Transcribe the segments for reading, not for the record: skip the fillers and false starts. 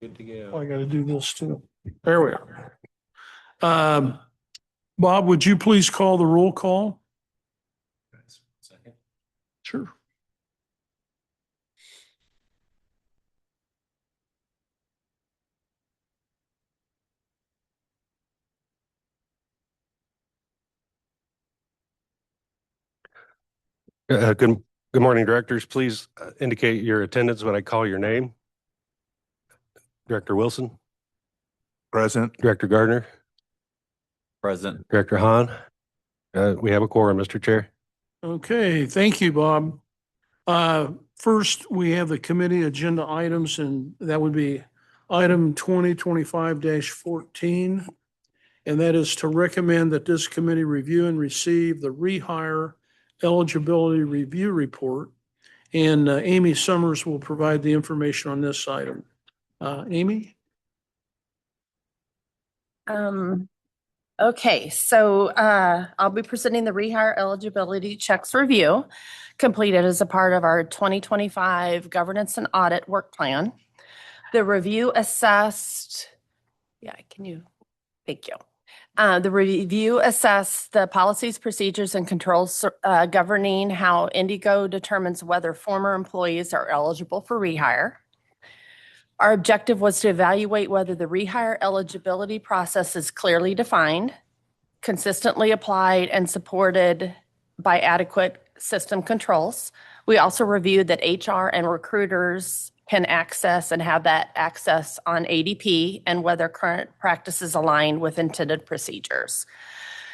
Good to go. Oh, I got to do this too. There we are. Bob, would you please call the roll call? Second. Sure. Good morning, directors. Please indicate your attendance when I call your name. Director Wilson. Present. Director Gardner. Present. Director Hahn. We have a quorum, Mr. Chair. Okay, thank you, Bob. First, we have the committee agenda items, and that would be item 2025-14. And that is to recommend that this committee review and receive the Rehire Eligibility Review Report. And Amy Summers will provide the information on this item. Amy? Okay, so I'll be presenting the Rehire Eligibility Checks Review, completed as a part of our 2025 Governance and Audit Work Plan. The review assessed, thank you. The review assessed the policies, procedures, and controls governing how IndyGo determines whether former employees are eligible for rehire. Our objective was to evaluate whether the rehire eligibility process is clearly defined, consistently applied, and supported by adequate system controls. We also reviewed that HR and recruiters can access and have that access on ADP and whether current practices align with intended procedures.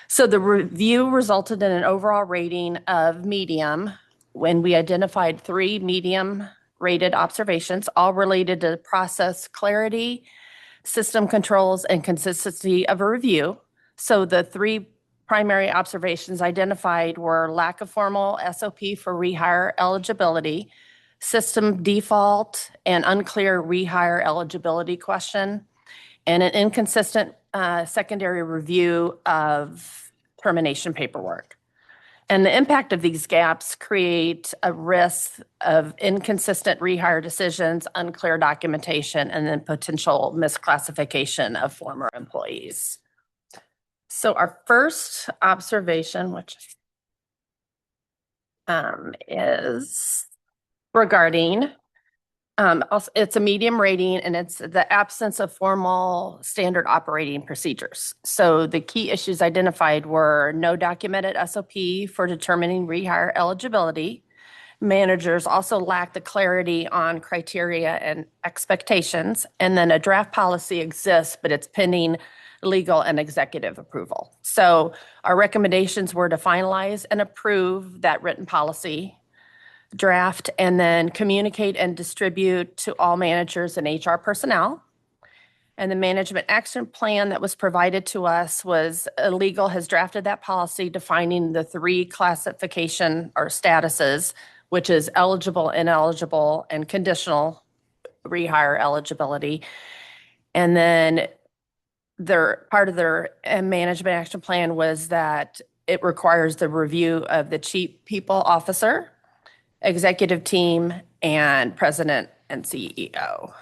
So the review resulted in an overall rating of medium when we identified 3 medium rated observations, all related to process clarity, system controls, and consistency of a review. So the 3 primary observations identified were lack of formal SOP for rehire eligibility, system default and unclear rehire eligibility question, and an inconsistent secondary review of termination paperwork. And the impact of these gaps create a risk of inconsistent rehire decisions, unclear documentation, and then potential misclassification of former employees. So our first observation, which is regarding, it's a medium rating, and it's the absence of formal standard operating procedures. So the key issues identified were no documented SOP for determining rehire eligibility. Managers also lack the clarity on criteria and expectations. And then a draft policy exists, but it's pending legal and executive approval. So our recommendations were to finalize and approve that written policy draft, and then communicate and distribute to all managers and HR personnel. And the management action plan that was provided to us was legal has drafted that policy defining the 3 classification or statuses, which is eligible, ineligible, and conditional rehire eligibility. And then part of their management action plan was that it requires the review of the chief people officer, executive team, and president and CEO.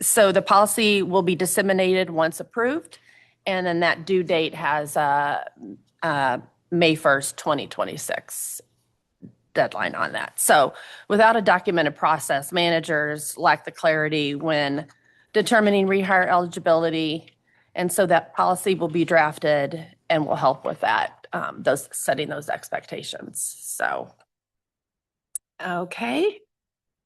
So the policy will be disseminated once approved, and then that due date has May 1st, 2026 deadline on that. So without a documented process, managers lack the clarity when determining rehire eligibility, and so that policy will be drafted and will help with that, setting those expectations. So. Okay.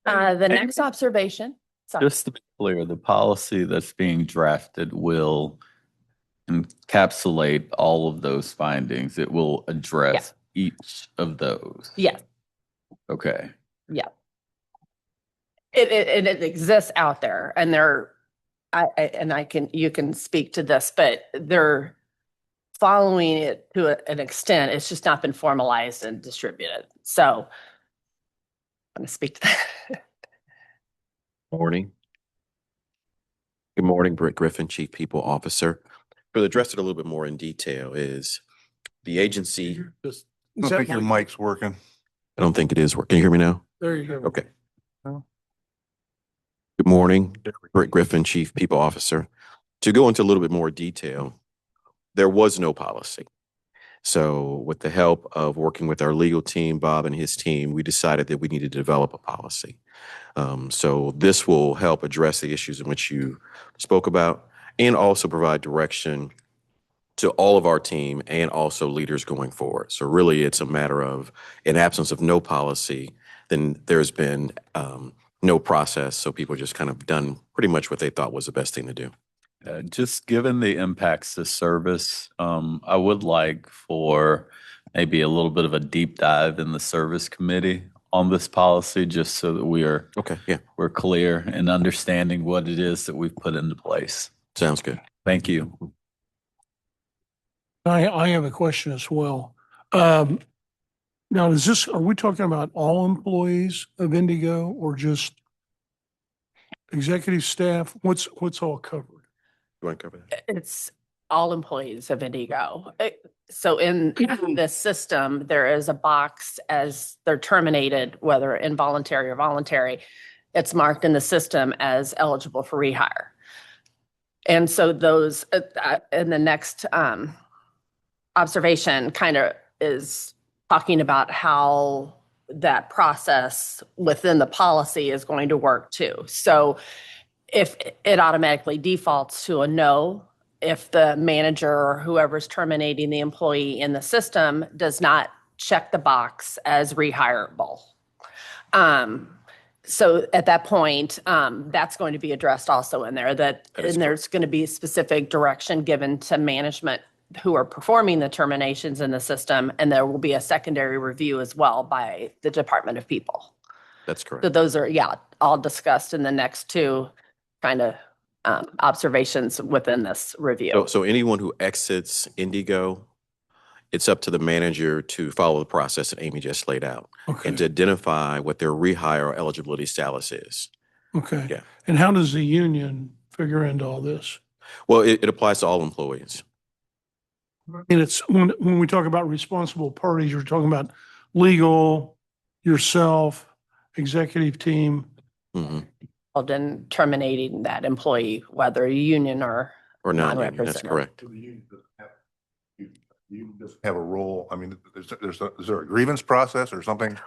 The next observation. Sorry. Just to be clear, the policy that's being drafted will encapsulate all of those findings. It will address each of those. Yes. Okay. Yeah. It exists out there, and you can speak to this, but they're following it to an extent. It's just not been formalized and distributed. So I'm going to speak to that. Morning. Good morning, Britt Griffin, Chief People Officer. To address it a little bit more in detail is the agency. I don't think your mic's working. I don't think it is working. Can you hear me now? There you go. Okay. Good morning, Britt Griffin, Chief People Officer. To go into a little bit more detail, there was no policy. So with the help of working with our legal team, Bob and his team, we decided that we needed to develop a policy. So this will help address the issues in which you spoke about and also provide direction to all of our team and also leaders going forward. So really it's a matter of, in absence of no policy, then there's been no process. So people just kind of done pretty much what they thought was the best thing to do. Just given the impacts to service, I would like for maybe a little bit of a deep dive in the service committee on this policy, just so that Okay, yeah, we're clear in understanding what it is that we've put into place. sounds good. Thank you. I have a question as well. Now, are we talking about all employees of IndyGo or just executive staff? What's all covered? You want to cover that? It's all employees of IndyGo. So in the system, there is a box as they're terminated, whether involuntary or voluntary. It's marked in the system as eligible for rehire. And so those in the next observation kind of is talking about how that process within the policy is going to work too. So if it automatically defaults to a no, if the manager or whoever's terminating the employee in the system does not check the box as rehireable. So at that point, that's going to be addressed also in there, and there's going to be specific direction given to management who are performing the terminations in the system, and there will be a secondary review as well by the Department of People. That's correct. So those are, all discussed in the next two kind of observations within this review. So anyone who exits IndyGo, it's up to the manager to follow the process that Amy just laid out and to Okay, identify what their rehire or eligibility status is. okay. Yeah. And how does the union figure into all this? Well, it applies to all employees. And it's, when we talk about responsible parties, you're talking about legal, yourself, executive team. Mhm. Involved in terminating that employee, whether union or Or non-union, that's non-represented. correct. You just have a role, I mean, is there a grievance process or something?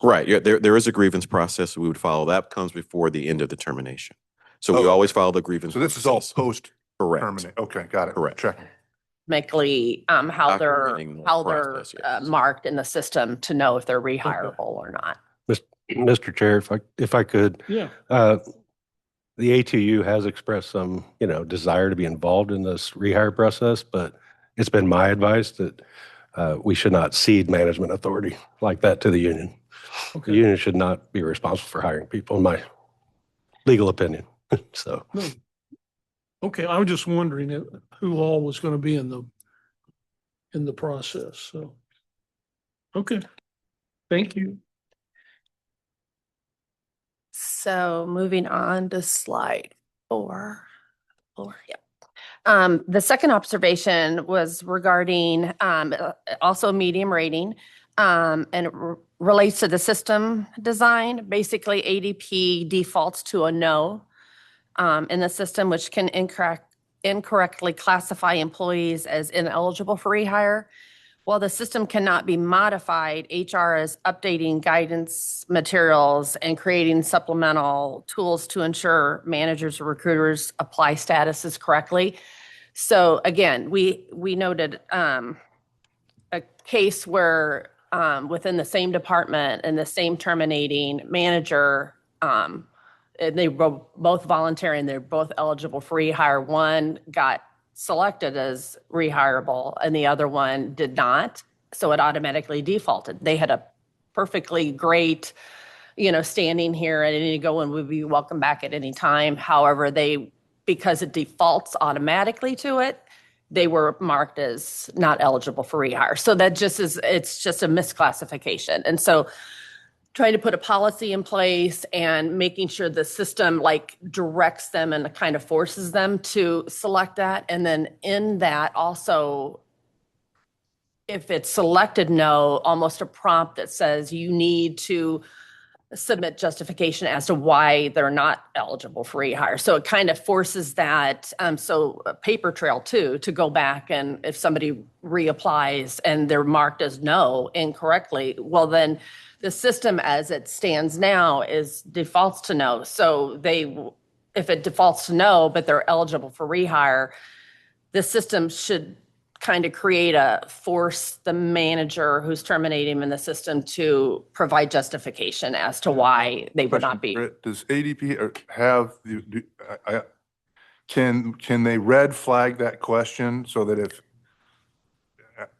Right, yeah, there is a grievance process we would follow. That comes before the end of the termination. So we Oh, always follow the grievance. So this is all process. post Correct. terminate, okay, got it. Correct. Check. How they're Documenting the process, yes. marked in the system to know if they're rehireable or not. Mr. Chair, if I could, Yeah. the ATU has expressed some, desire to be involved in this rehire process, but it's been my advice that we should not cede management authority like that to the union. The Okay. union should not be responsible for hiring people, in my legal opinion. So, No. Okay, I was just wondering who all was going to be in the process, so. Okay, thank you. So moving on to slide 4. The second observation was regarding also medium rating, and it relates to the system design. Basically, ADP defaults to a no in the system, which can incorrectly classify employees as ineligible for rehire. While the system cannot be modified, HR is updating guidance materials and creating supplemental tools to ensure managers or recruiters apply statuses correctly. So again, we noted a case where within the same department and the same terminating manager, and they were both voluntary and they're both eligible for rehire. One got selected as rehireable and the other one did not. So it automatically defaulted. They had a perfectly great, standing here at IndyGo and would be welcome back at any time. However, because it defaults automatically to it, they were marked as not eligible for rehire. So that it's just a misclassification. And so trying to put a policy in place and making sure the system directs them and kind of forces them to select that. And then in that also, if it's selected no, almost a prompt that says you need to submit justification as to why they're not eligible for rehire. So it kind of forces that, so a paper trail too, to go back, and if somebody reapplies and they're marked as no incorrectly, well, then the system as it stands now is defaults to no. So if it defaults to no, but they're eligible for rehire, the system should kind of force the manager who's terminating them in the system to provide justification as to why they would not be. Britt, does ADP have, can they red flag that question so that if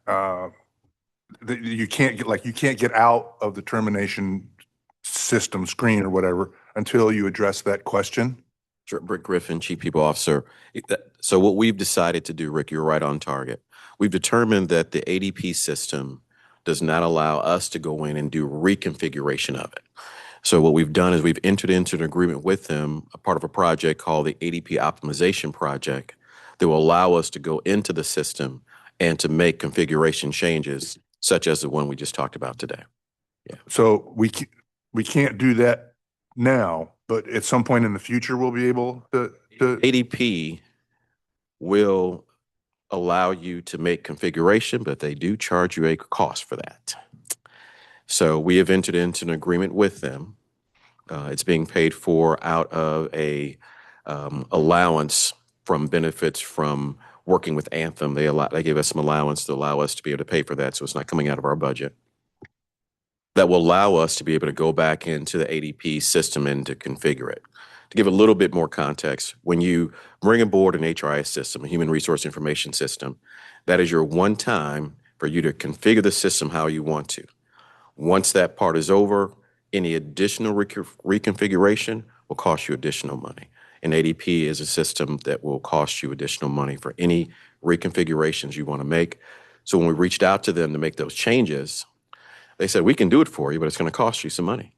that you can't get out of the termination system screen or whatever until you address that question? Sure, Rick Griffin, Chief People Officer. So what we've decided to do, Rick, you're right on target. We've determined that the ADP system does not allow us to go in and do reconfiguration of it. So what we've done is we've entered into an agreement with them, a part of a project called the ADP Optimization Project, that will allow us to go into the system and to make configuration changes, such as the one we just talked about today. So we can't do that now, but at some point in the future, we'll be able to. ADP will allow you to make configuration, but they do charge you a cost for that. So we have entered into an agreement with them. It's being paid for out of a allowance from benefits from working with Anthem. They gave us some allowance to allow us to be able to pay for that, so it's not coming out of our budget. That will allow us to be able to go back into the ADP system and to configure it. To give a little bit more context, when you bring aboard an HRIS system, a human resource information system, that is your one time for you to configure the system how you want to. Once that part is over, any additional reconfiguration will cost you additional money. And ADP is a system that will cost you additional money for any reconfigurations you want to make. So when we reached out to them to make those changes, they said, we can do it for you, but it's going to cost you some money.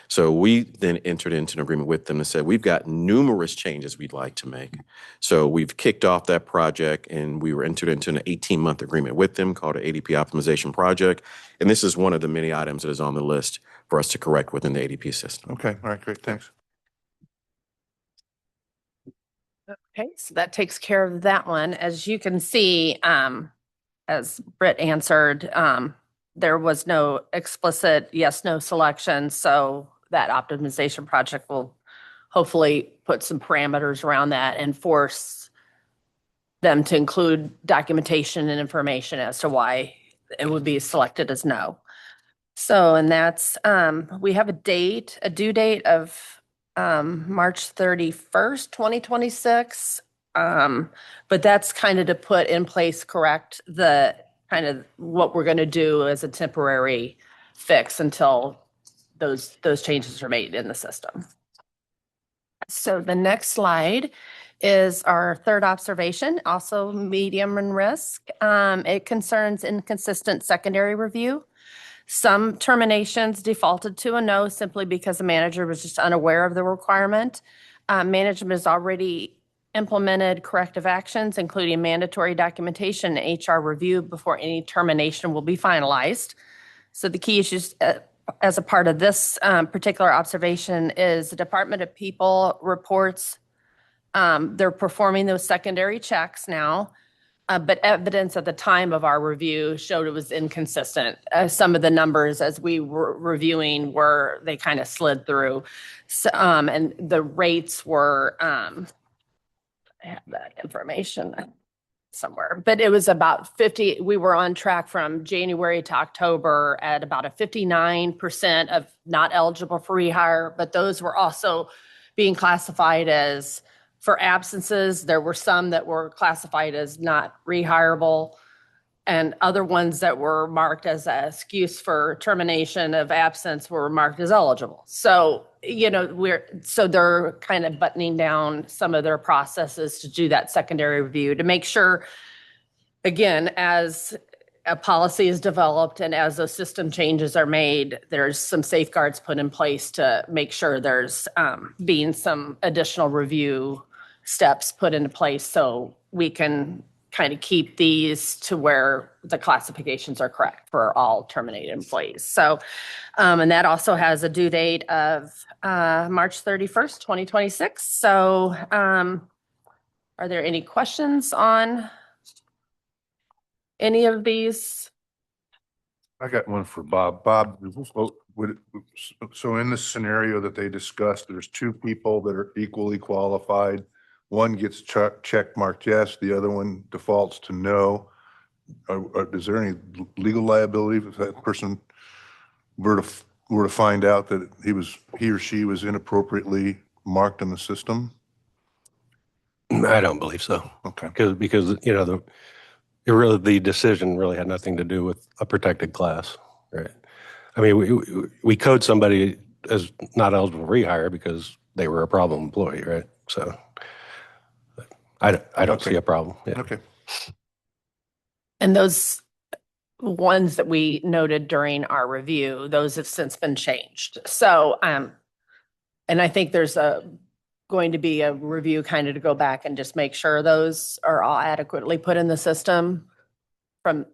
So we then entered into an agreement with them and said, we've got numerous changes we'd like to make. So we've kicked off that project, and we were entered into an 18-month agreement with them called an ADP Optimization Project. And this is one of the many items that is on the list for us to correct within the ADP system. Okay, all right, great, thanks. Okay, so that takes care of that one. As you can see, as Britt answered, there was no explicit yes/no selection. So that optimization project will hopefully put some parameters around that and force them to include documentation and information as to why it would be selected as no. So, and that's, we have a due date of March 31st, 2026. But that's kind of to put in place, correct, the kind of what we're going to do as a temporary fix until those changes are made in the system. So the next slide is our third observation, also medium in risk. It concerns inconsistent secondary review. Some terminations defaulted to a no simply because the manager was just unaware of the requirement. Management has already implemented corrective actions, including mandatory documentation and HR review before any termination will be finalized. So the key issues as a part of this particular observation is the Department of People reports they're performing those secondary checks now. But evidence at the time of our review showed it was inconsistent. Some of the numbers as we were reviewing they kind of slid through. So, and the rates were, I have that information somewhere, but it was about 50. We were on track from January to October at about a 59% of not eligible for rehire, but those were also being classified as for absences. There were some that were classified as not rehireable, and other ones that were marked as an excuse for termination of absence were marked as eligible. So, so they're kind of buttoning down some of their processes to do that secondary review to make sure, again, as a policy is developed and as those system changes are made, there's some safeguards put in place to make sure there's being some additional review steps put into place so we can kind of keep these to where the classifications are correct for all terminated employees. So, and that also has a due date of March 31st, 2026. So, are there any questions on any of these? I got one for Bob. Bob, so in the scenario that they discussed, there's two people that are equally qualified. One gets check marked yes, the other one defaults to no. Is there any legal liability if that person were to find out that he or she was inappropriately marked in the system? I don't believe so. Okay. Because you know, the decision really had nothing to do with a protected class, right? I mean, we code somebody as not eligible for rehire because they were a problem employee, right? So I don't Okay. see a problem. Yeah. Okay. And those ones that we noted during our review, those have since been changed. So, and I think there's going to be a review kind of to go back and just make sure those are all adequately put in the system from,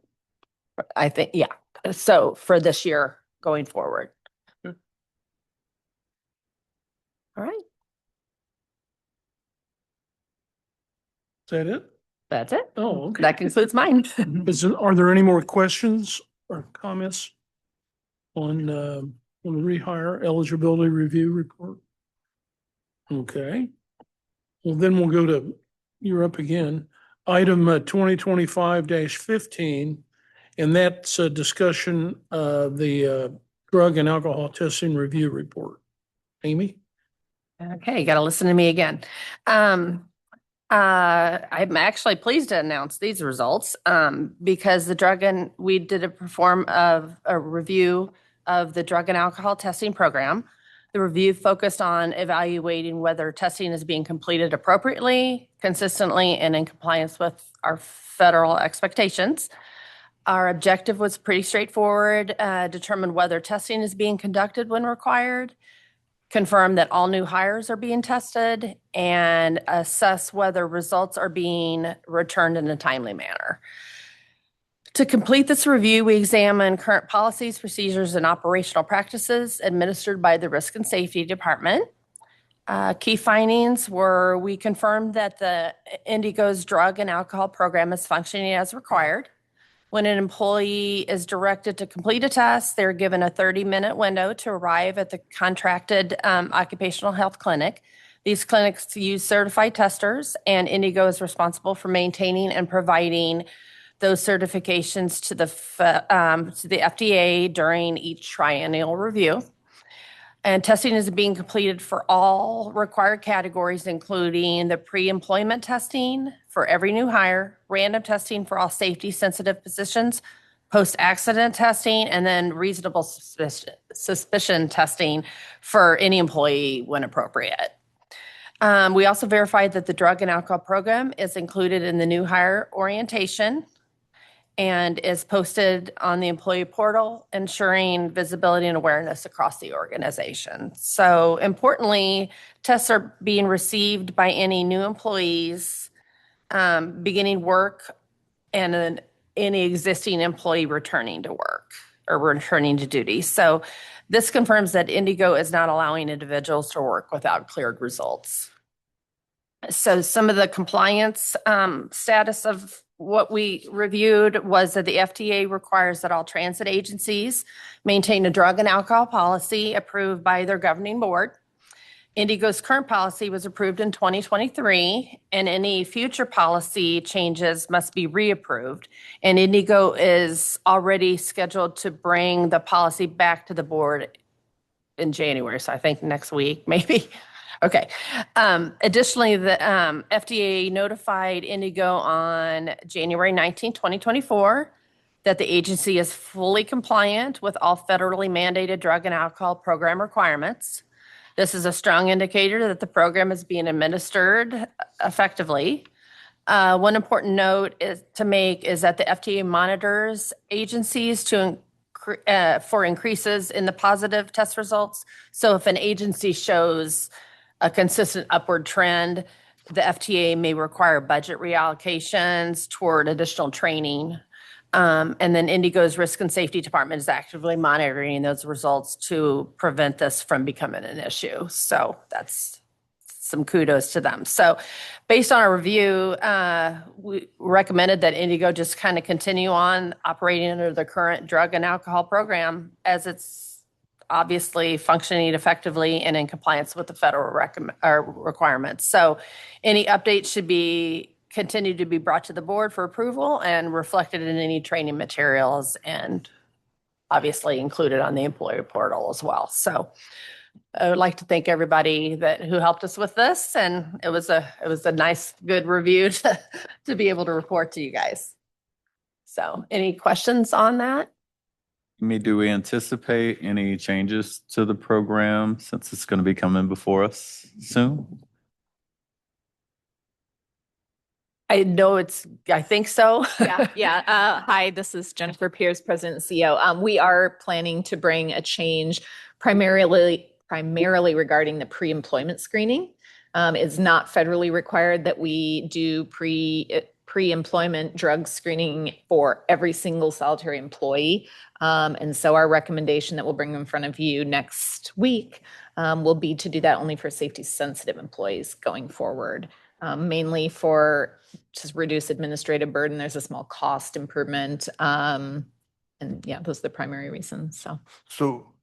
I think, yeah. So for this year going forward. All right, Is that it? that's it. Oh, okay. That concludes mine. Are there any more questions or comments on the rehire eligibility review report? Okay. Well, then we'll go to, you're up again, item 2025-15, and that's a discussion of the drug and alcohol testing review report. Amy? Okay, you got to listen to me again. I'm actually pleased to announce these results because we did perform a review of the drug and alcohol testing program. The review focused on evaluating whether testing is being completed appropriately, consistently, and in compliance with our federal expectations. Our objective was pretty straightforward, determine whether testing is being conducted when required, confirm that all new hires are being tested, and assess whether results are being returned in a timely manner. To complete this review, we examined current policies, procedures, and operational practices administered by the Risk and Safety Department. Key findings were we confirmed that the IndyGo's drug and alcohol program is functioning as required. When an employee is directed to complete a test, they're given a 30-minute window to arrive at the contracted occupational health clinic. These clinics use certified testers, and IndyGo is responsible for maintaining and providing those certifications to the FDA during each triennial review. And testing is being completed for all required categories, including the pre-employment testing for every new hire, random testing for all safety-sensitive positions, post-accident testing, and then reasonable suspicion testing for any employee when appropriate. We also verified that the drug and alcohol program is included in the new hire orientation and is posted on the employee portal, ensuring visibility and awareness across the organization. So importantly, tests are being received by any new employees beginning work and then any existing employee returning to work or returning to duty. So this confirms that IndyGo is not allowing individuals to work without cleared results. So some of the compliance status of what we reviewed was that the FDA requires that all transit agencies maintain a drug and alcohol policy approved by their governing board. IndyGo's current policy was approved in 2023, and any future policy changes must be reapproved. And IndyGo is already scheduled to bring the policy back to the board in January, so I think next week, maybe. Okay. Additionally, the FDA notified IndyGo on January 19, 2024, that the agency is fully compliant with all federally mandated drug and alcohol program requirements. This is a strong indicator that the program is being administered effectively. One important note to make is that the FDA monitors agencies for increases in the positive test results. So if an agency shows a consistent upward trend, the FTA may require budget reallocations toward additional training. And then IndyGo's Risk and Safety Department is actively monitoring those results to prevent this from becoming an issue. So that's some kudos to them. So based on our review, we recommended that IndyGo just kind of continue on operating under the current drug and alcohol program as it's obviously functioning effectively and in compliance with the federal requirements. So any updates should be continue to be brought to the board for approval and reflected in any training materials and obviously included on the employee portal as well. So I would like to thank everybody who helped us with this. And it was a nice, good review to be able to report to you guys. So any questions on that? Do we anticipate any changes to the program since it's going to be coming before us soon? I know I think so. Yeah. Hi, this is Jennifer Pierce, President and CEO. We are planning to bring a change primarily regarding the pre-employment screening. It's not federally required that we do pre-employment drug screening for every single solitary employee. And so our recommendation that we'll bring in front of you next week will be to do that only for safety sensitive employees going forward, mainly for just reduce administrative burden. There's a small cost improvement. And yeah, those are the primary reasons. So,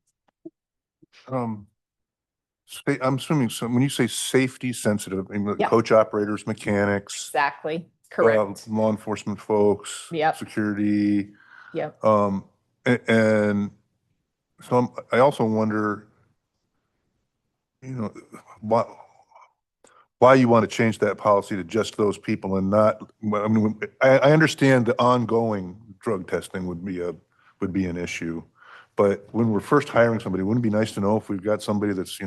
I'm assuming when you say safety sensitive, I mean, Yeah. coach operators, mechanics, Exactly. Correct. law enforcement folks, Yep. security. Yep. And so I also wonder, why you want to change that policy to just those people and not, I mean, I understand the ongoing drug testing would be an issue. But when we're first hiring somebody, wouldn't it be nice to know if we've got somebody that's,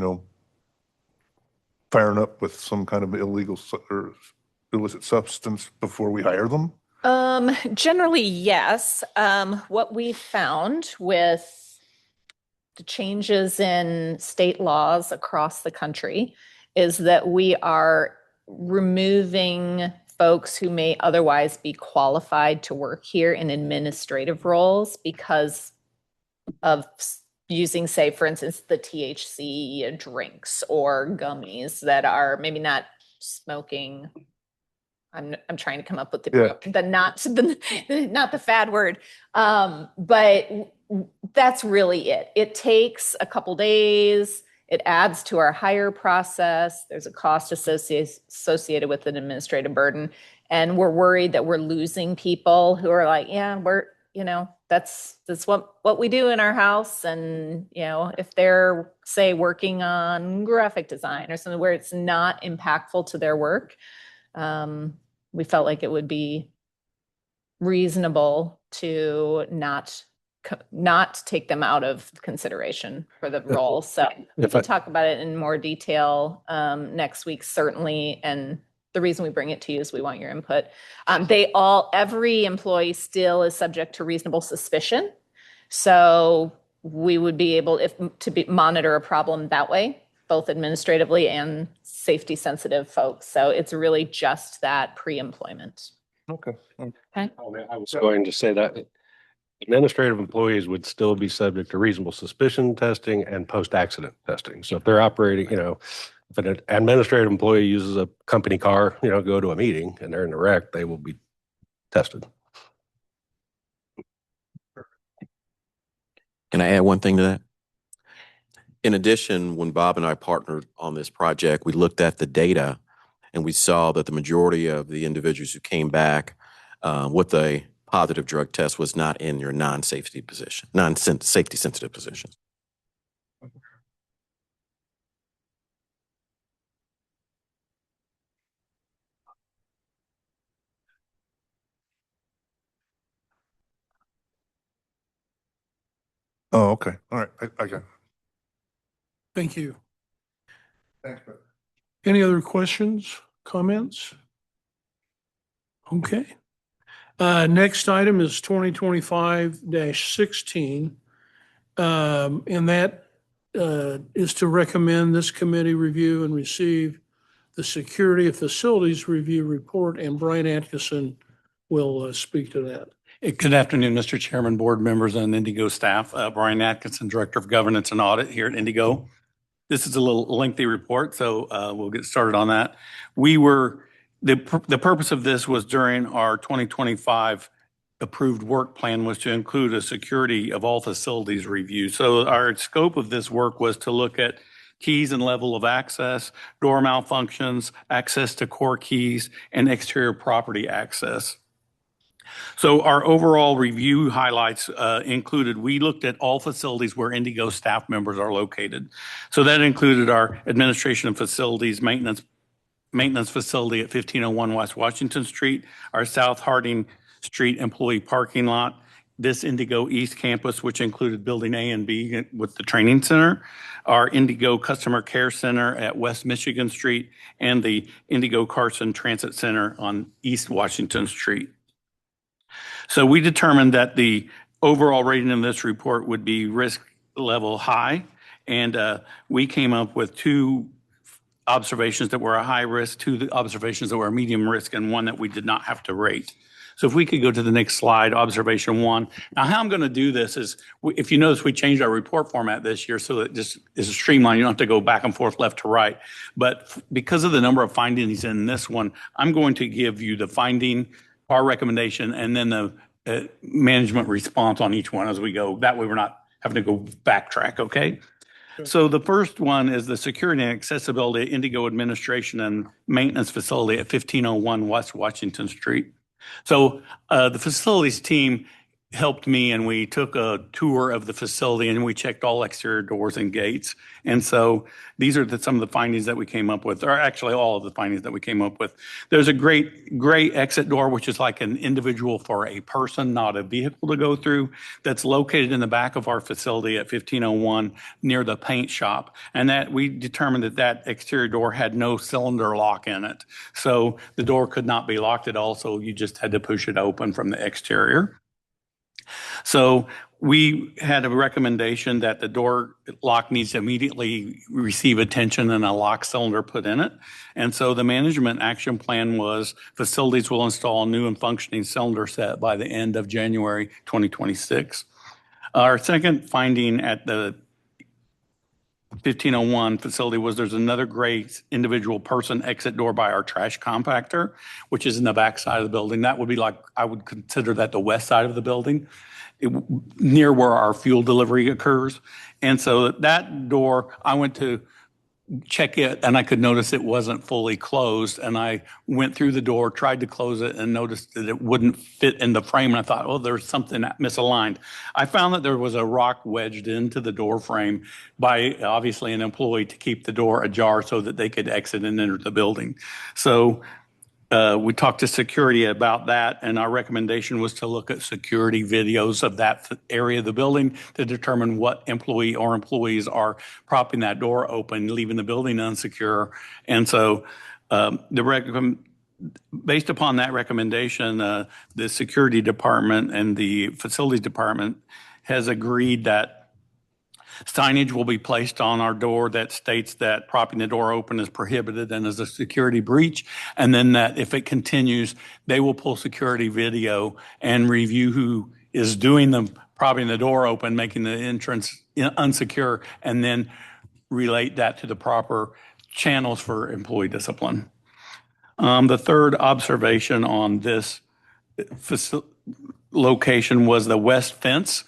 firing up with some kind of illegal or illicit substance before we hire them? Generally, yes. What we found with the changes in state laws across the country is that we are removing folks who may otherwise be qualified to work here in administrative roles because of using, say, for instance, the THC drinks or gummies that are maybe not smoking. I'm trying to come up with not the fad word. But that's really it. It takes a couple days. It adds to our hire process. There's a cost associated with an administrative burden. And we're worried that we're losing people who are like, yeah, that's what we do in our house. And, if they're, say, working on graphic design or something where it's not impactful to their work, we felt like it would be reasonable to not take them out of consideration for the role. So we can talk about it in more detail next week, certainly. And the reason we bring it to you is we want your input. Every employee still is subject to reasonable suspicion. So we would be able to monitor a problem that way, both administratively and safety sensitive folks. So it's really just that pre-employment. Okay. I was going to say that administrative employees would still be subject to reasonable suspicion testing and post-accident testing. So if they're operating, if an administrative employee uses a company car, go to a meeting and they're in a wreck, they will be tested. Can I add one thing to that? In addition, when Bob and I partnered on this project, we looked at the data and we saw that the majority of the individuals who came back with a positive drug test was not in your non-safety sensitive positions. Oh, okay. All right. I got it. Thank you. Thanks, brother. Any other questions, comments? Okay. Next item is 2025-16. And that is to recommend this committee review and receive the Security of Facilities Review Report, and Brian Atkinson will speak to that. Good afternoon, Mr. Chairman, board members, and IndyGo staff. Brian Atkinson, Director of Governance and Audit here at IndyGo. This is a little lengthy report, so we'll get started on that. The purpose of this was during our 2025 approved work plan was to include a security of all facilities review. So our scope of this work was to look at keys and level of access, door malfunctions, access to core keys, and exterior property access. So our overall review highlights included, we looked at all facilities where IndyGo staff members are located. So that included our administration of facilities, maintenance facility at 1501 West Washington Street, our South Harding Street employee parking lot, this IndyGo East Campus, which included Building A and B with the training center, our IndyGo Customer Care Center at West Michigan Street, and the IndyGo Carson Transit Center on East Washington Street. So we determined that the overall rating of this report would be risk level high, and we came up with 2 observations that were a high risk, 2 observations that were a medium risk, and 1 that we did not have to rate. So if we could go to the next slide, observation 1. Now, how I'm going to do this is, if you notice, we changed our report format this year so that it just is a streamline. You don't have to go back and forth, left to right. But because of the number of findings in this one, I'm going to give you the finding, our recommendation, and then the management response on each one as we go. That way we're not having to go backtrack, okay? So the first one is the security and accessibility at IndyGo Administration and Maintenance Facility at 1501 West Washington Street. So the facilities team helped me, and we took a tour of the facility, and we checked all exterior doors and gates. And so these are some of the findings that we came up with, or actually all of the findings that we came up with. There's a great gray exit door, which is like an individual for a person, not a vehicle to go through, that's located in the back of our facility at 1501 near the paint shop. And that we determined that that exterior door had no cylinder lock in it. So the door could not be locked at all, so you just had to push it open from the exterior. So we had a recommendation that the door lock needs to immediately receive attention and a lock cylinder put in it. And so the management action plan was facilities will install a new and functioning cylinder set by the end of January 2026. Our second finding at the 1501 facility was there's another gray individual person exit door by our trash compactor, which is in the back side of the building. That would be like, I would consider that the west side of the building, near where our fuel delivery occurs. And so that door, I went to check it, and I could notice it wasn't fully closed. And I went through the door, tried to close it, and noticed that it wouldn't fit in the frame. And I thought, oh, there's something misaligned. I found that there was a rock wedged into the door frame by obviously an employee to keep the door ajar so that they could exit and enter the building. So we talked to security about that, and our recommendation was to look at security videos of that area of the building to determine what employee or employees are propping that door open, leaving the building unsecure. And so based upon that recommendation, the security department and the facilities department has agreed that signage will be placed on our door that states that propping the door open is prohibited and is a security breach. And then that if it continues, they will pull security video and review who is doing the propping the door open, making the entrance unsecure, and then relate that to the proper channels for employee discipline. The third observation on this location was the west fence.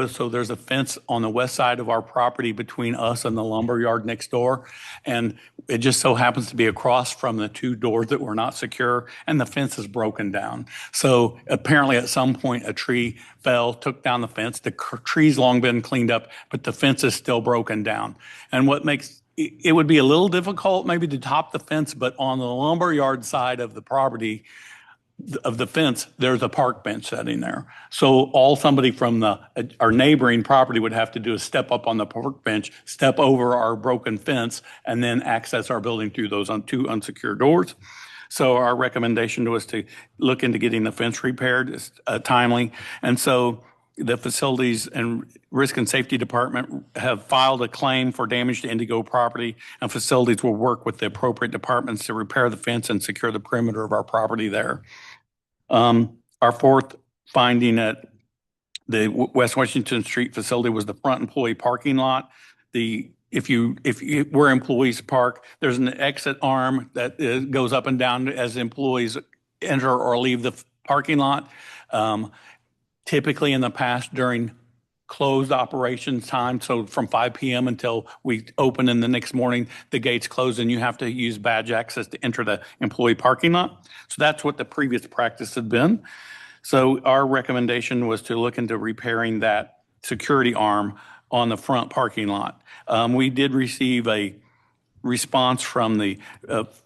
So there's a fence on the west side of our property between us and the lumber yard next door. And it just so happens to be across from the 2 doors that were not secure, and the fence is broken down. So apparently at some point a tree fell, took down the fence. The tree's long been cleaned up, but the fence is still broken down. And what makes it would be a little difficult maybe to top the fence, but on the lumber yard side of the property, of the fence, there's a park bench sitting there. So all somebody from our neighboring property would have to do is step up on the park bench, step over our broken fence, and then access our building through those 2 unsecured doors. So our recommendation was to look into getting the fence repaired timely. And so the Facilities and Risk and Safety Department have filed a claim for damage to IndyGo property, and facilities will work with the appropriate departments to repair the fence and secure the perimeter of our property there. Our fourth finding at the West Washington Street facility was the front employee parking lot. Where employees park, there's an exit arm that goes up and down as employees enter or leave the parking lot. Typically in the past during closed operations time, so from 5 p.m. until we open in the next morning, the gates close and you have to use badge access to enter the employee parking lot. So that's what the previous practice had been. So our recommendation was to look into repairing that security arm on the front parking lot. We did receive a response from the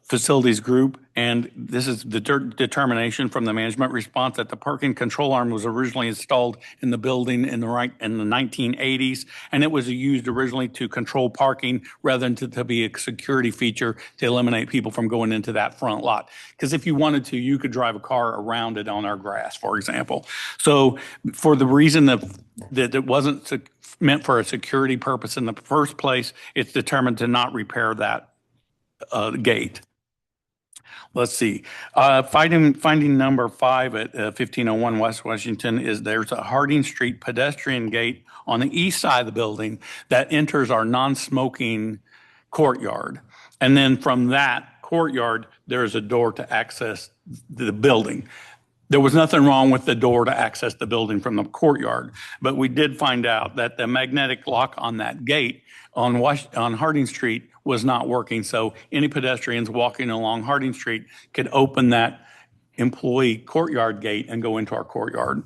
facilities group, and this is the determination from the management response that the parking control arm was originally installed in the building in the 1980s, and it was used originally to control parking rather than to be a security feature to eliminate people from going into that front lot. Because if you wanted to, you could drive a car around it on our grass, for example. So for the reason that it wasn't meant for a security purpose in the first place, it's determined to not repair that gate. Let's see. Finding number 5 at 1501 West Washington is there's a Harding Street pedestrian gate on the east side of the building that enters our non-smoking courtyard. And then from that courtyard, there's a door to access the building. There was nothing wrong with the door to access the building from the courtyard, but we did find out that the magnetic lock on that gate on Harding Street was not working. So any pedestrians walking along Harding Street could open that employee courtyard gate and go into our courtyard.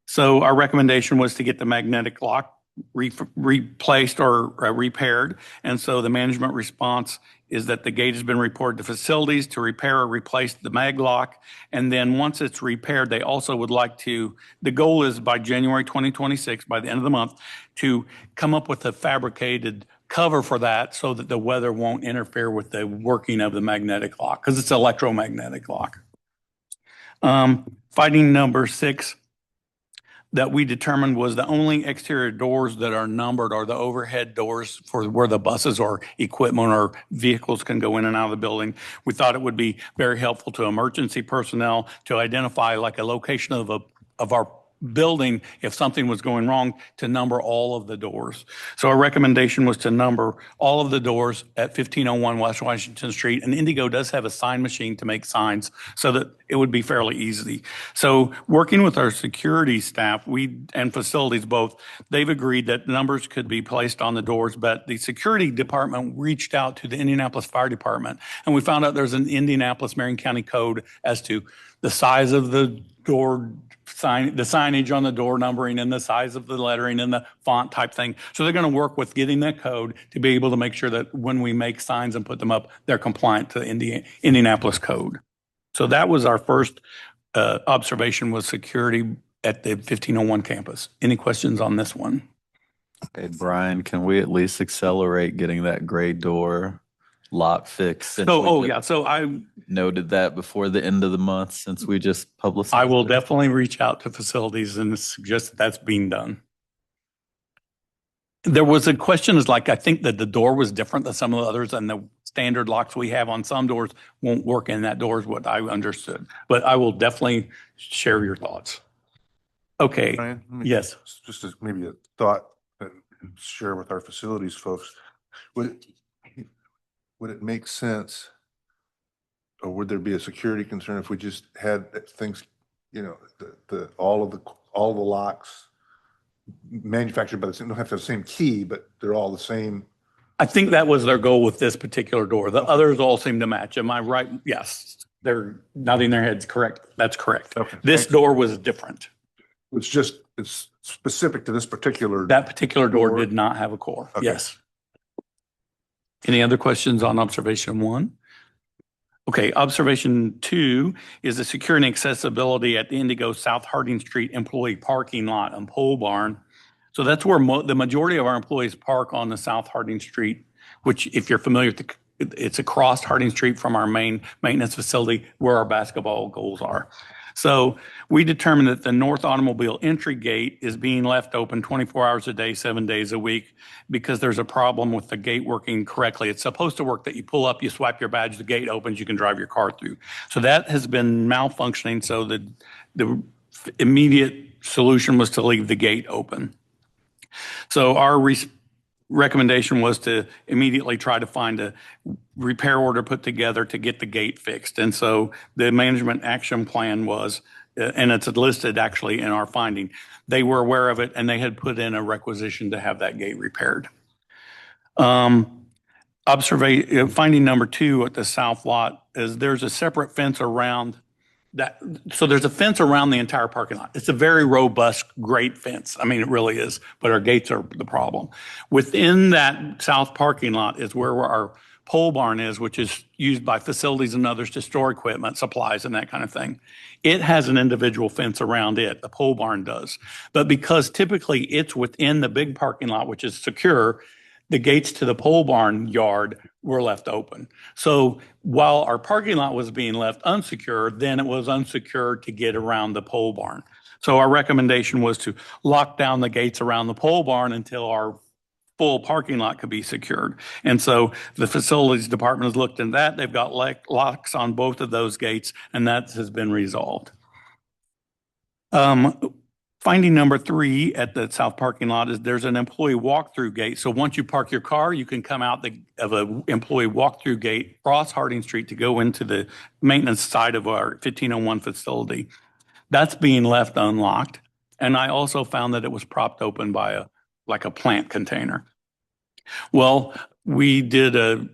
So our recommendation was to get the magnetic lock replaced or repaired. And so the management response is that the gate has been reported to facilities to repair or replace the mag lock. And then once it's repaired, they also would like to, the goal is by January 2026, by the end of the month, to come up with a fabricated cover for that so that the weather won't interfere with the working of the magnetic lock, because it's an electromagnetic lock. Finding number 6 that we determined was the only exterior doors that are numbered are the overhead doors for where the buses or equipment or vehicles can go in and out of the building. We thought it would be very helpful to emergency personnel to identify like a location of our building if something was going wrong, to number all of the doors. So our recommendation was to number all of the doors at 1501 West Washington Street. And IndyGo does have a sign machine to make signs so that it would be fairly easy. So working with our security staff, and facilities both, they've agreed that numbers could be placed on the doors, but the security department reached out to the Indianapolis Fire Department, and we found out there's an Indianapolis Marion County code as to the size of the door sign, the signage on the door numbering, and the size of the lettering and the font type thing. So they're going to work with getting that code to be able to make sure that when we make signs and put them up, they're compliant to Indianapolis code. So that was our first observation, was security at the 1501 campus. Any questions on this one? Hey, Brian, can we at least accelerate getting that gray door lock fixed? So I noted that before the end of the month, since we just publicized. I will it. definitely reach out to facilities and suggest that that's being done. There was a question is like, I think that the door was different than some of the others, and the standard locks we have on some doors won't work in that door is what I understood, but I will definitely share your thoughts. Okay. Brian, let me- Yes. Just as maybe a thought and share with our facilities folks. Would it make sense, or would there be a security concern if we just had things, all the locks manufactured by the same, don't have to have the same key, but they're all the same? I think that was their goal with this particular door. The others all seem to match. Am I right? Yes. They're nodding their heads. Correct. That's correct. Okay. This door was different. It's specific to this particular. That particular door Door. did not have a core. Okay. Yes. Any other questions on observation 1? Okay, observation 2 is the security and accessibility at the IndyGo South Harding Street employee parking lot and pole barn. So that's where the majority of our employees park, on the South Harding Street, which, if you're familiar with it's across Harding Street from our main maintenance facility where our basketball goals are. So we determined that the north automobile entry gate is being left open 24 hours a day, 7 days a week, because there's a problem with the gate working correctly. It's supposed to work that you pull up, you swipe your badge, the gate opens, you can drive your car through. So that has been malfunctioning. So the immediate solution was to leave the gate open. So our recommendation was to immediately try to find a repair order put together to get the gate fixed. And so the management action plan was, and it's listed actually in our finding, they were aware of it and they had put in a requisition to have that gate repaired. Finding number 2 at the south lot is there's a separate fence around that. So there's a fence around the entire parking lot. It's a very robust, great fence. I mean, it really is, but our gates are the problem. Within that south parking lot is where our pole barn is, which is used by facilities and others to store equipment, supplies, and that kind of thing. It has an individual fence around it. The pole barn does. But because typically it's within the big parking lot, which is secure, the gates to the pole barn yard were left open. So while our parking lot was being left unsecured, then it was unsecured to get around the pole barn. So our recommendation was to lock down the gates around the pole barn until our full parking lot could be secured. And so the facilities department has looked into that. They've got locks on both of those gates, and that has been resolved. Finding number 3 at the south parking lot is there's an employee walk-through gate. So once you park your car, you can come out of an employee walk-through gate, cross Harding Street to go into the maintenance side of our 1501 facility. That's being left unlocked. And I also found that it was propped open by a plant container. Well, we did a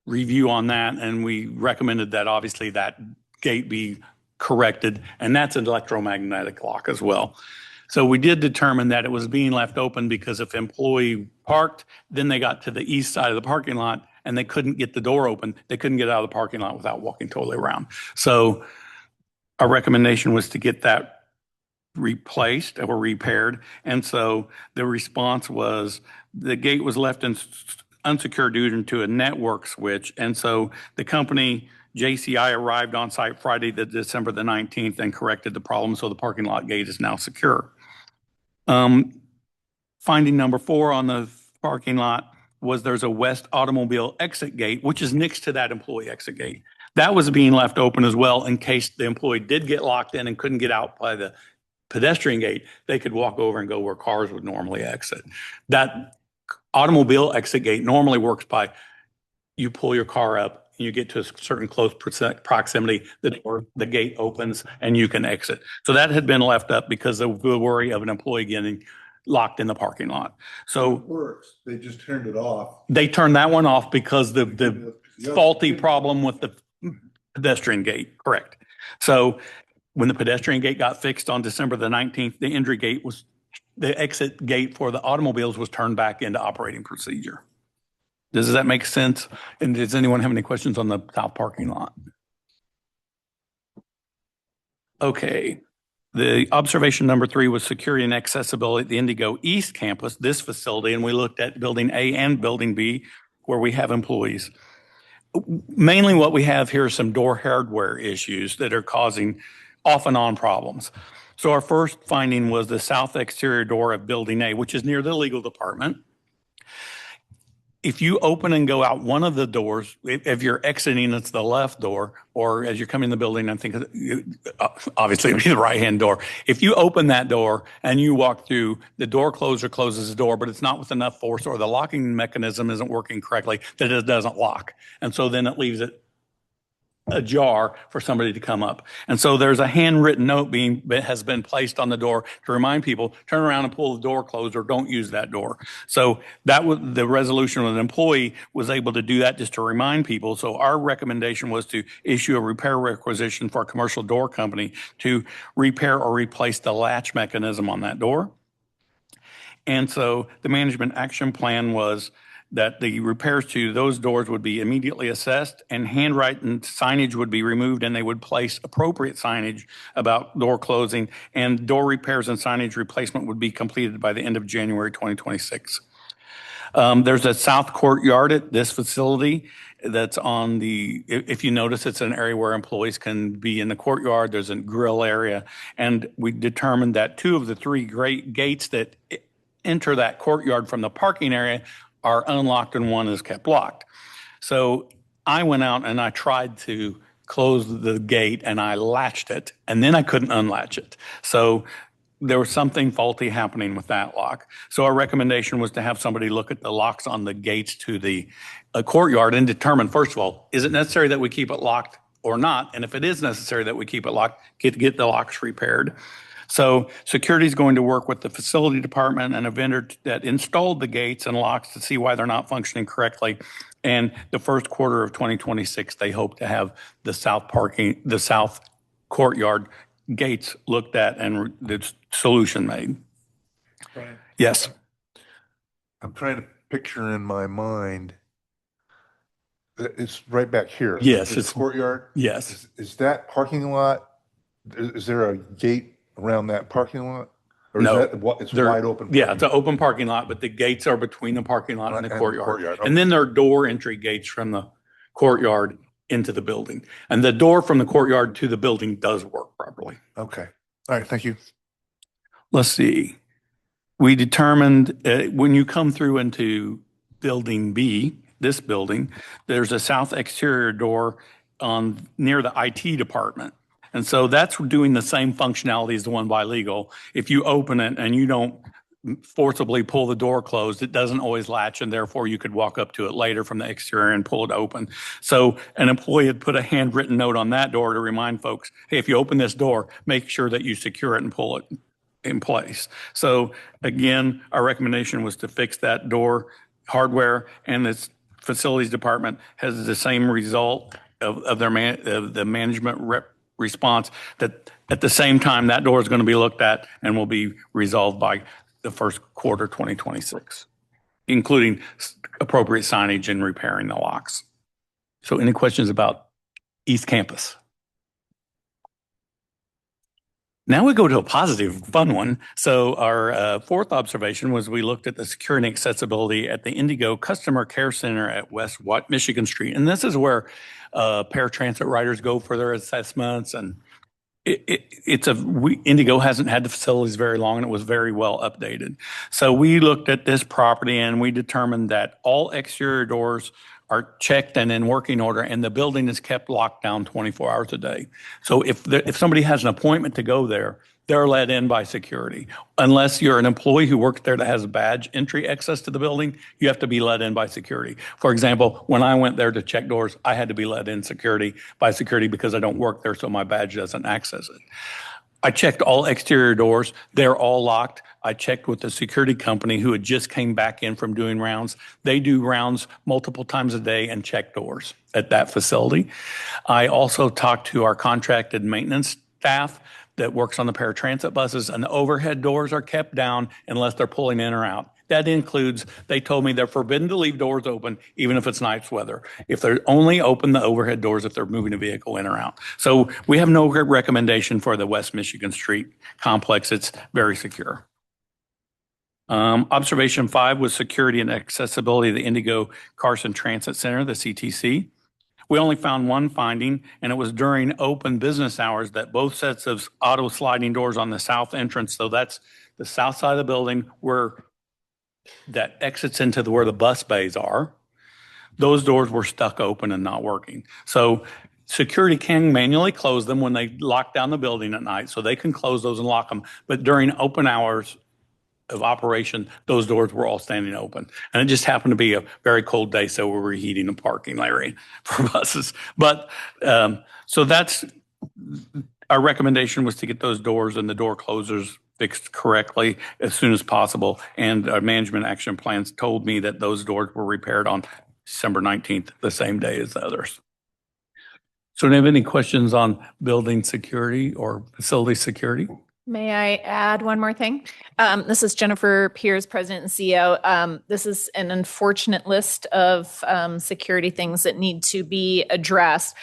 review on that and we recommended that obviously that gate be corrected, and that's an electromagnetic lock as well. So we did determine that it was being left open because if employee parked, then they got to the east side of the parking lot and they couldn't get the door open. They couldn't get out of the parking lot without walking totally around. So our recommendation was to get that replaced or repaired. And so the response was the gate was left unsecured due to a network switch. And so the company JCI arrived on site Friday, December the 19th, and corrected the problem. So the parking lot gate is now secure. Finding number 4 on the parking lot was there's a west automobile exit gate, which is next to that employee exit gate. That was being left open as well in case the employee did get locked in and couldn't get out by the pedestrian gate. They could walk over and go where cars would normally exit. That automobile exit gate normally works by you pull your car up and you get to a certain close proximity, the gate opens and you can exit. So that had been left up because of the worry of an employee getting locked in the parking lot. So It works. They just turned it off. they turned that one off because the faulty problem with the pedestrian gate, correct. So when the pedestrian gate got fixed on December the 19th, the exit gate for the automobiles was turned back into operating procedure. Does that make sense? And does anyone have any questions on the south parking lot? Okay. The observation number 3 was security and accessibility at the IndyGo East Campus, this facility, and we looked at building A and building B where we have employees. Mainly what we have here are some door hardware issues that are causing off and on problems. So our first finding was the south exterior door of building A, which is near the legal department. If you open and go out one of the doors, if you're exiting, it's the left door, or as you're coming in the building, I think obviously it'd be the right-hand door. If you open that door and you walk through, the door closer closes the door, but it's not with enough force or the locking mechanism isn't working correctly that it doesn't lock. And so then it leaves it ajar for somebody to come up. And so there's a handwritten note has been placed on the door to remind people, turn around and pull the door closed or don't use that door. So that was the resolution of an employee was able to do that just to remind people. So our recommendation was to issue a repair requisition for a commercial door company to repair or replace the latch mechanism on that door. And so the management action plan was that the repairs to those doors would be immediately assessed and handwritten signage would be removed and they would place appropriate signage about door closing, and door repairs and signage replacement would be completed by the end of January 2026. There's a south courtyard at this facility that's on if you notice, it's an area where employees can be in the courtyard. There's a grill area. And we determined that 2 of the 3 great gates that enter that courtyard from the parking area are unlocked and 1 is kept locked. So I went out and I tried to close the gate and I latched it and then I couldn't unlatch it. So there was something faulty happening with that lock. So our recommendation was to have somebody look at the locks on the gates to the courtyard and determine, first of all, is it necessary that we keep it locked or not? And if it is necessary that we keep it locked, get the locks repaired. So security is going to work with the facility department and a vendor that installed the gates and locks to see why they're not functioning correctly. And the first quarter of 2026, they hope to have the south courtyard gates looked at and the solution made. Right. Yes. I'm trying to picture in my mind. It's right back here. Yes, This it's- courtyard. Yes. Is that parking lot? Is there a gate around that parking lot? Or No. is that, it's They're- wide open? Yeah, it's an open parking lot, but the gates are between the parking lot and the And the courtyard. courtyard, And then there are door entry gates from the courtyard into the building. And the door from the courtyard to the building does work properly. Okay. All right. Thank you. Let's see. We determined when you come through into building B, this building, there's a south exterior door near the IT department. And so that's doing the same functionality as the one by legal. If you open it and you don't forcibly pull the door closed, it doesn't always latch, and therefore you could walk up to it later from the exterior and pull it open. So an employee had put a handwritten note on that door to remind folks, hey, if you open this door, make sure that you secure it and pull it in place. So again, our recommendation was to fix that door hardware, and this facilities department has the same result of the management response, that at the same time that door is going to be looked at and will be resolved by the first quarter 2026, including appropriate signage and repairing the locks. So any questions about East Campus? Now we go to a positive, fun one. So our fourth observation was we looked at the security and accessibility at the IndyGo Customer Care Center at West Michigan Street. And this is where paratransit riders go for their assessments. And IndyGo hasn't had the facilities very long, and it was very well updated. So we looked at this property and we determined that all exterior doors are checked and in working order, and the building is kept locked down 24 hours a day. So if somebody has an appointment to go there, they're let in by security. Unless you're an employee who works there that has a badge entry access to the building, you have to be let in by security. For example, when I went there to check doors, I had to be let in by security because I don't work there, so my badge doesn't access it. I checked all exterior doors. They're all locked. I checked with the security company who had just came back in from doing rounds. They do rounds multiple times a day and check doors at that facility. I also talked to our contracted maintenance staff that works on the paratransit buses, and the overhead doors are kept down unless they're pulling in or out. That includes, they told me they're forbidden to leave doors open, even if it's nice weather. If they're only open the overhead doors if they're moving a vehicle in or out. So we have no recommendation for the West Michigan Street complex. It's very secure. Observation 5 was security and accessibility of the IndyGo Carson Transit Center, the CTC. We only found one finding, and it was during open business hours that both sets of auto sliding doors on the south entrance, so that's the south side of the building where that exits into where the bus bays are, those doors were stuck open and not working. So security can manually close them when they lock down the building at night, so they can close those and lock them. But during open hours of operation, those doors were all standing open. And it just happened to be a very cold day, so we were reheating the parking area for buses. But so that's our recommendation, was to get those doors and the door closers fixed correctly as soon as possible. And our management action plans told me that those doors were repaired on December 19th, the same day as the others. So do you have any questions on building security or facility security? May I add one more thing? This is Jennifer Pierce, President and CEO. This is an unfortunate list of security things that need to be addressed.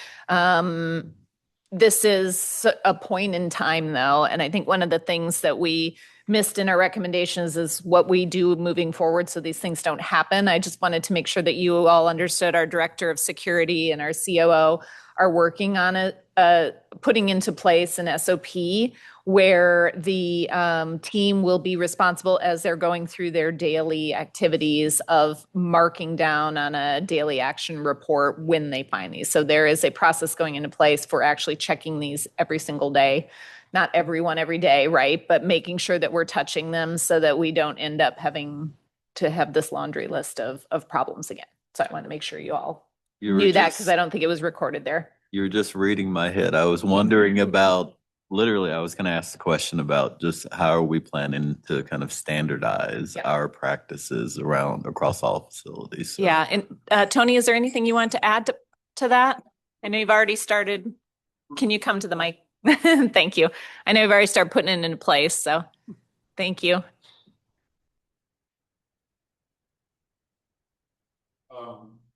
This is a point in time, though, and I think one of the things that we missed in our recommendations is what we do moving forward so these things don't happen. I just wanted to make sure that you all understood our director of security and our COO are working on putting into place an SOP where the team will be responsible as they're going through their daily activities of marking down on a daily action report when they find these. So there is a process going into place for actually checking these every single day. Not everyone every day, right? But making sure that we're touching them so that we don't end up having to have this laundry list of problems again. So I want to make sure you all knew that because I don't think it was recorded there. You're just reading my head. I was wondering about, literally, I was going to ask the question about just how are we planning to kind of standardize our practices across all facilities. So. Yeah. And Tony, is there anything you want to add to that? I know you've already started. Can you come to the mic? Thank you. I know you've already started putting it into place. So thank you.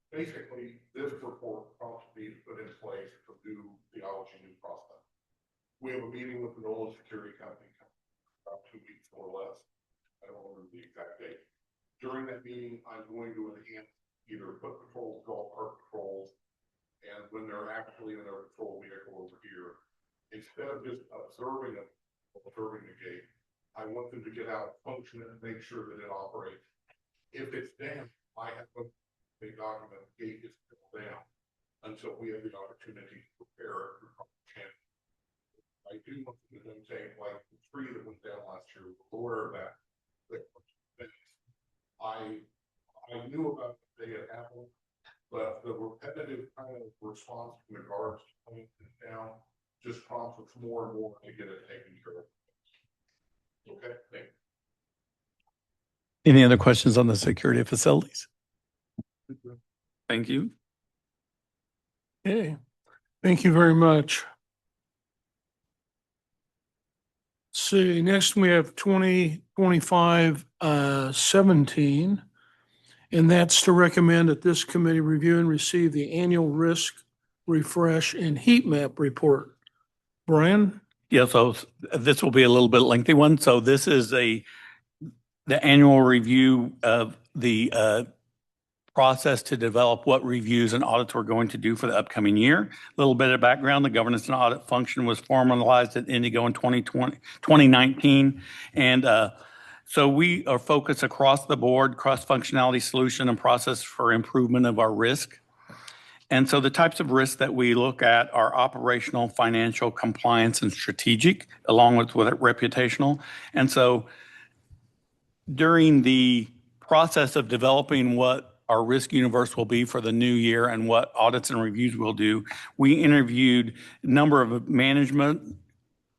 Basically, this report prompts me to put in place to do the new process. We have a meeting with the Nolan Security Company about 2 weeks or less. I don't remember the exact date. During that meeting, I'm going to enhance either foot patrols, golf cart patrols, and when they're actually in their patrol vehicle over here, instead of just observing the gate, I want them to get out, function it, and make sure that it operates. If it's down, I have to document the gate is still down until we have the opportunity to repair it. I do want to then take like the tree that went down last year, we're aware of that. I knew about the day it happened, but the repetitive kind of response from the guards to point it down just prompts us more and more to get it taken care of. Okay, thank you. Any other questions on the security of facilities? Thank you. Okay, thank you very much. See, next we have 2025-17, and that's to recommend that this committee review and receive the annual risk refresh and heat map report. Brian? Yeah, so this will be a little bit lengthy one. So this is the annual review of the process to develop what reviews and audits we're going to do for the upcoming year. A little bit of background, the governance and audit function was formalized at IndyGo in 2019. And so we are focused across the board, cross-functionality solution and process for improvement of our risk. And so the types of risks that we look at are operational, financial, compliance, and strategic, along with reputational. And so during the process of developing what our risk universe will be for the new year and what audits and reviews we'll do, we interviewed a number of management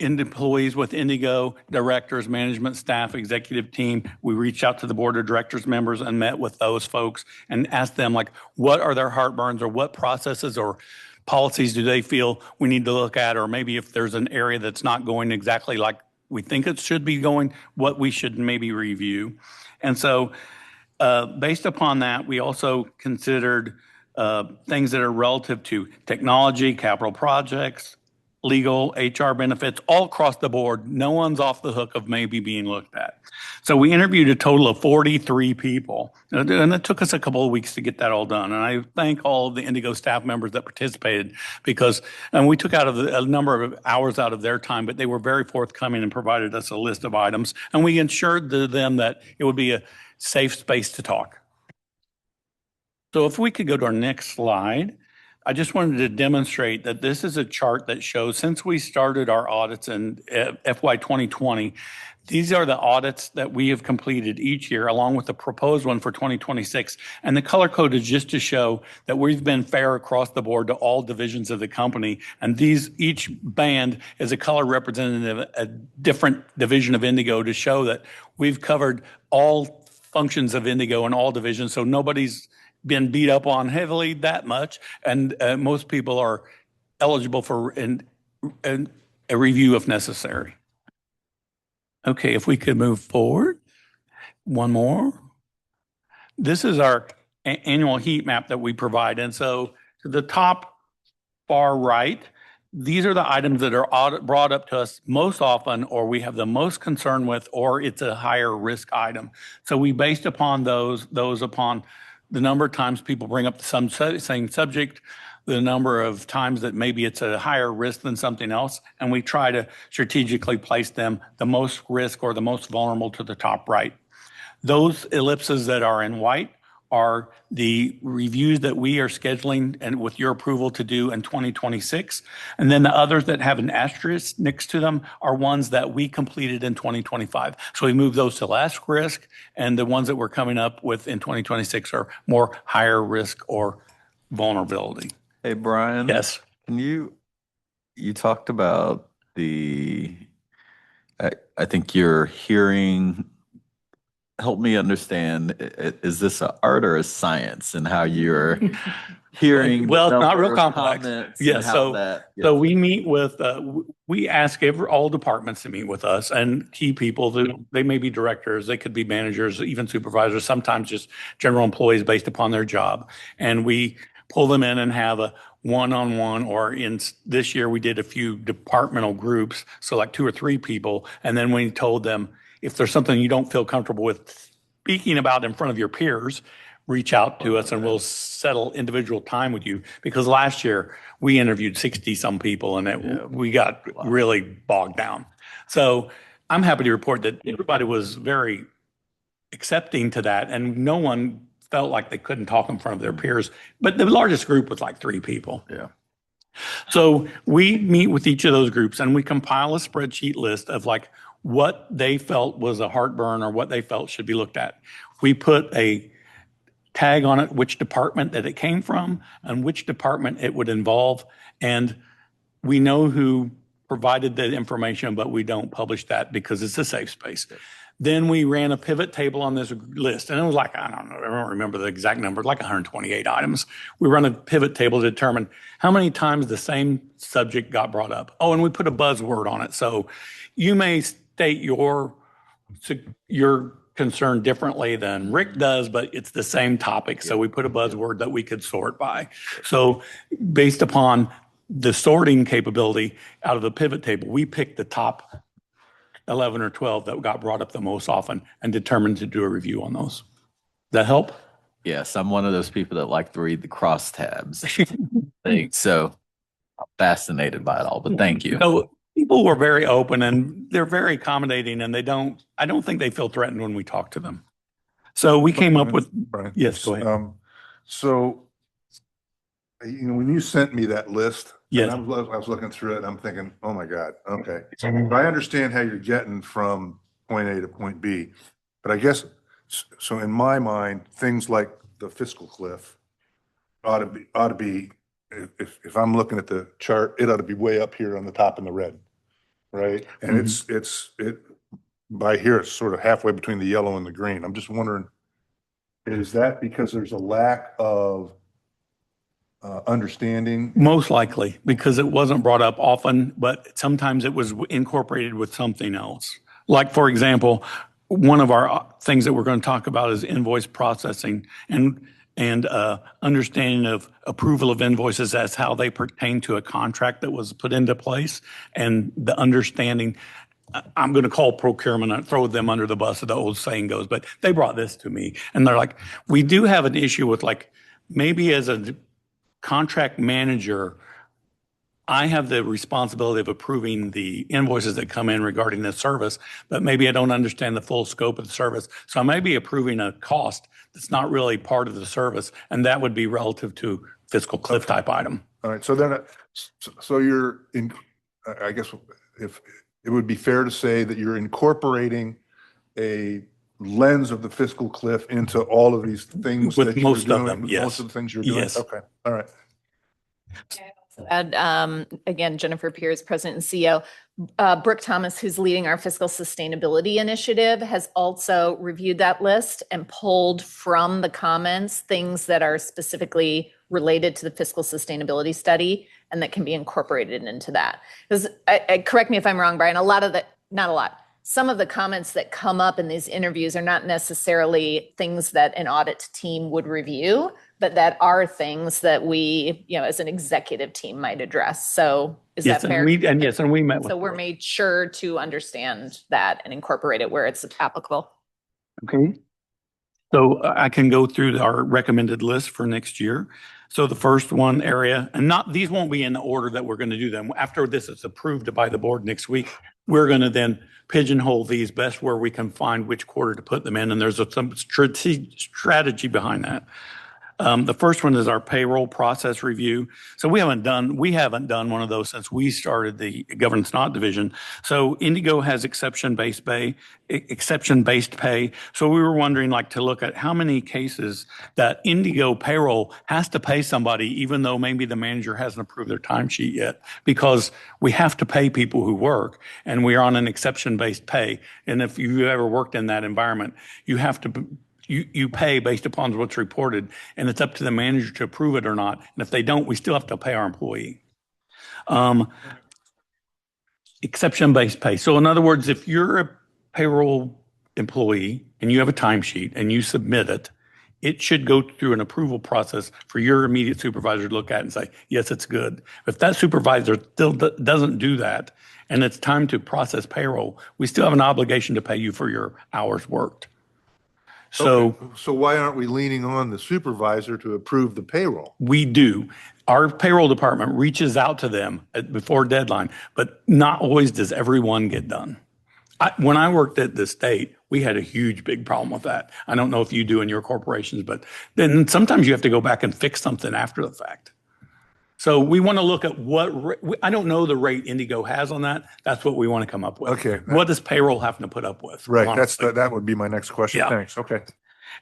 employees with IndyGo, directors, management staff, executive team. We reached out to the board of directors members and met with those folks and asked them, like, what are their heartburns or what processes or policies do they feel we need to look at, or maybe if there's an area that's not going exactly like we think it should be going, what we should maybe review. And so based upon that, we also considered things that are relative to technology, capital projects, legal, HR benefits, all across the board. No one's off the hook of maybe being looked at. So we interviewed a total of 43 people, and it took us a couple of weeks to get that all done. And I thank all of the IndyGo staff members that participated because, and we took out a number of hours out of their time, but they were very forthcoming and provided us a list of items. And we ensured them that it would be a safe space to talk. So if we could go to our next slide, I just wanted to demonstrate that this is a chart that shows since we started our audits in FY 2020, these are the audits that we have completed each year along with the proposed one for 2026. And the color code is just to show that we've been fair across the board to all divisions of the company. And each band is a color representative of a different division of IndyGo to show that we've covered all functions of IndyGo in all divisions. So nobody's been beat up on heavily that much. And most people are eligible for a review if necessary. Okay, if we could move forward. One more. This is our annual heat map that we provide. And so to the top far right, these are the items that are brought up to us most often, or we have the most concern with, or it's a higher risk item. So we based upon those upon the number of times people bring up some same subject, the number of times that maybe it's a higher risk than something else, and we try to strategically place them the most risk or the most vulnerable to the top right. Those ellipses that are in white are the reviews that we are scheduling and with your approval to do in 2026. And then the others that have an asterisk next to them are ones that we completed in 2025. So we move those to less risk, and the ones that we're coming up with in 2026 are more higher risk or vulnerability. Hey, Brian. Yes. Can you talked about I think you're hearing, help me understand, is this an art or a science and how you're hearing? Well, it's not real number of complex. comments Yeah, and how so- that So gets- we meet with, we ask all departments to meet with us, and key people, they may be directors, they could be managers, even supervisors, sometimes just general employees based upon their job. And we pull them in and have a one-on-one, or in this year, we did a few departmental groups, so like 2 or 3 people. And then we told them, if there's something you don't feel comfortable with speaking about in front of your peers, reach out to us and we'll settle individual time with you. Because last year we interviewed 60 some people and we got really bogged down. So I'm happy to report that everybody was very accepting to that, and no one felt like they couldn't talk in front of their peers. But the largest group was like 3 people. Yeah. So we meet with each of those groups and we compile a spreadsheet list of like what they felt was a heartburn or what they felt should be looked at. We put a tag on it, which department that it came from and which department it would involve. And we know who provided that information, but we don't publish that because it's a safe space. Then we ran a pivot table on this list, and it was like, I don't remember the exact number, like 128 items. We run a pivot table to determine how many times the same subject got brought up. Oh, and we put a buzzword on it. So you may state your concern differently than Rick does, but it's the same topic. So we put a buzzword that we could sort by. So based upon the sorting capability out of the pivot table, we picked the top 11 or 12 that got brought up the most often and determined to do a review on those. Does that help? Yes, I'm one of those people that like to read the crosstabs thing. So I'm fascinated by it all, but thank you. So people were very open and they're very accommodating, and I don't think they feel threatened when we talk to them. So we came up with, Brian, yes, go ahead. So, when you sent me that list, Yes. and I was looking through it, and I'm thinking, oh my God, okay. I understand how you're getting from point A to point B, but I guess, so in my mind, things like the fiscal cliff ought to be, if I'm looking at the chart, it ought to be way up here on the top in the red, right? And it by here, it's sort of halfway between the yellow and the green. I'm just wondering, is that because there's a lack of understanding? Most likely, because it wasn't brought up often, but sometimes it was incorporated with something else. Like, for example, one of our things that we're going to talk about is invoice processing and understanding of approval of invoices as how they pertain to a contract that was put into place, and the understanding. I'm going to call procurement and throw them under the bus, as the old saying goes, but they brought this to me and they're like, we do have an issue with, like, maybe as a contract manager, I have the responsibility of approving the invoices that come in regarding this service, but maybe I don't understand the full scope of the service. So I may be approving a cost that's not really part of the service, and that would be relative to fiscal cliff type item. All right, so then, so you're in, I guess, if it would be fair to say that you're incorporating a lens of the fiscal cliff into all of these things With that you're most of doing, them, with yes. most of the things you're doing? Yes. Okay, all right. And again, Jennifer Pierce, President and CEO. Brooke Thomas, who's leading our fiscal sustainability initiative, has also reviewed that list and pulled from the comments things that are specifically related to the fiscal sustainability study and that can be incorporated into that. Because correct me if I'm wrong, Brian, some of the comments that come up in these interviews are not necessarily things that an audit team would review, but that are things that we, as an executive team might address. So is Yes, that fair? and we met with. So we're made sure to understand that and incorporate it where it's applicable. Okay. So I can go through our recommended list for next year. So the first one area, and these won't be in the order that we're going to do them. After this is approved by the board next week, we're going to then pigeonhole these best where we can find which quarter to put them in. And there's some strategy behind that. The first one is our payroll process review. So we haven't done one of those since we started the governance and audit division. So IndyGo has exception-based pay. So we were wondering to look at how many cases that IndyGo payroll has to pay somebody, even though maybe the manager hasn't approved their timesheet yet, because we have to pay people who work and we are on an exception-based pay. And if you've ever worked in that environment, you have to you pay based upon what's reported, and it's up to the manager to approve it or not. And if they don't, we still have to pay our employee. Exception-based pay. So in other words, if you're a payroll employee and you have a timesheet and you submit it, it should go through an approval process for your immediate supervisor to look at and say, yes, it's good. If that supervisor still doesn't do that and it's time to process payroll, we still have an obligation to pay you for your hours worked. So So why aren't we leaning on the supervisor to approve the payroll? we do. Our payroll department reaches out to them before deadline, but not always does everyone get done. When I worked at the state, we had a big problem with that. I don't know if you do in your corporations, but then sometimes you have to go back and fix something after the fact. So we want to look at I don't know the rate IndyGo has on that. That's what we want to come up with. Okay. What does payroll have to put up with? Right, honestly? that would be my next question. Yeah. Thanks, okay.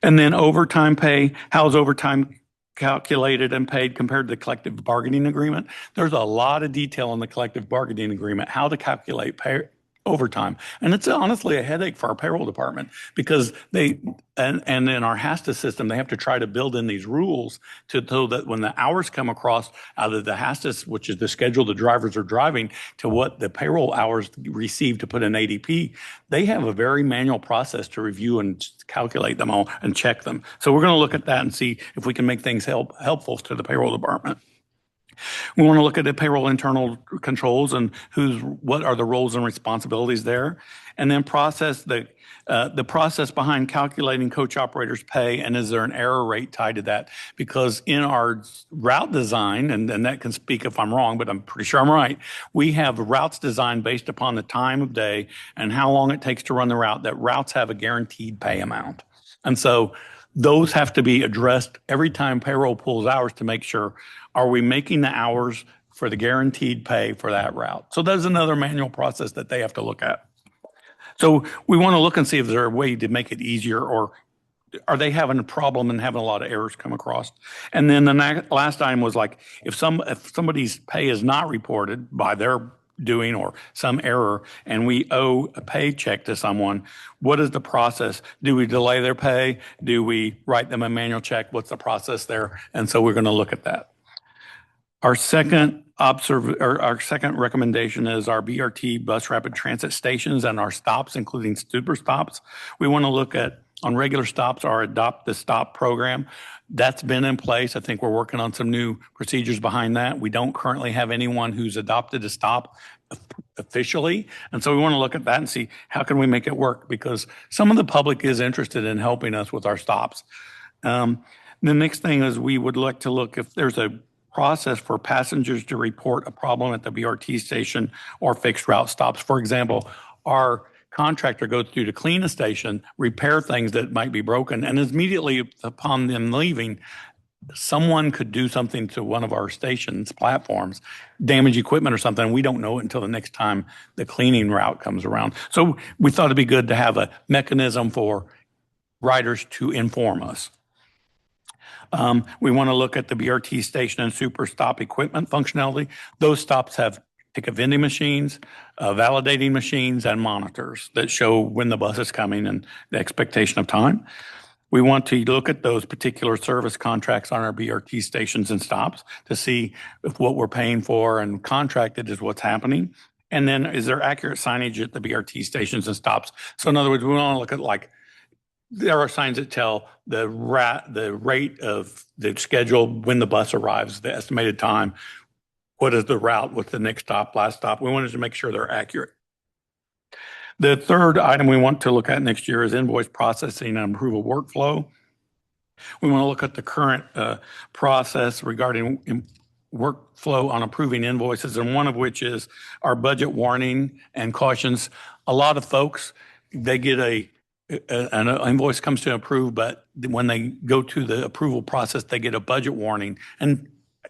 And then overtime pay, how's overtime calculated and paid compared to the collective bargaining agreement? There's a lot of detail in the collective bargaining agreement, how to calculate overtime. And it's honestly a headache for our payroll department because and in our HASTA system, they have to try to build in these rules so that when the hours come across out of the HASTA, which is the schedule the drivers are driving, to what the payroll hours receive to put in ADP, they have a very manual process to review and calculate them all and check them. So we're going to look at that and see if we can make things helpful to the payroll department. We want to look at the payroll internal controls and what are the roles and responsibilities there, and then process the process behind calculating coach operators' pay, and is there an error rate tied to that? Because in our route design, and that can speak if I'm wrong, but I'm pretty sure I'm right, we have routes designed based upon the time of day and how long it takes to run the route, that routes have a guaranteed pay amount. And so those have to be addressed every time payroll pulls hours to make sure, are we making the hours for the guaranteed pay for that route? So there's another manual process that they have to look at. So we want to look and see if there's a way to make it easier, or are they having a problem and having a lot of errors come across? And then the last item was if somebody's pay is not reported by their doing or some error, and we owe a paycheck to someone, what is the process? Do we delay their pay? Do we write them a manual check? What's the process there? And so we're going to look at that. Our second recommendation is our BRT bus rapid transit stations and our stops, including super stops. We want to look at, on regular stops, our Adopt the Stop program. That's been in place. I think we're working on some new procedures behind that. We don't currently have anyone who's adopted a stop officially. And so we want to look at that and see how can we make it work, because some of the public is interested in helping us with our stops. The next thing is we would like to look if there's a process for passengers to report a problem at the BRT station or fixed route stops. For example, our contractor goes through to clean a station, repair things that might be broken, and immediately upon them leaving, someone could do something to one of our stations platforms, damage equipment or something. We don't know it until the next time the cleaning route comes around. So we thought it'd be good to have a mechanism for riders to inform us. We want to look at the BRT station and super stop equipment functionality. Those stops have ticket vending machines, validating machines, and monitors that show when the bus is coming and the expectation of time. We want to look at those particular service contracts on our BRT stations and stops to see if what we're paying for and contracted is what's happening. And then is there accurate signage at the BRT stations and stops? So in other words, we want to look at there are signs that tell the rate of the schedule, when the bus arrives, the estimated time, what is the route, what's the next stop, last stop. We wanted to make sure they're accurate. The third item we want to look at next year is invoice processing and approval workflow. We want to look at the current process regarding workflow on approving invoices, and one of which is our budget warning and cautions. A lot of folks, they get an invoice comes to approve, but when they go to the approval process, they get a budget warning. And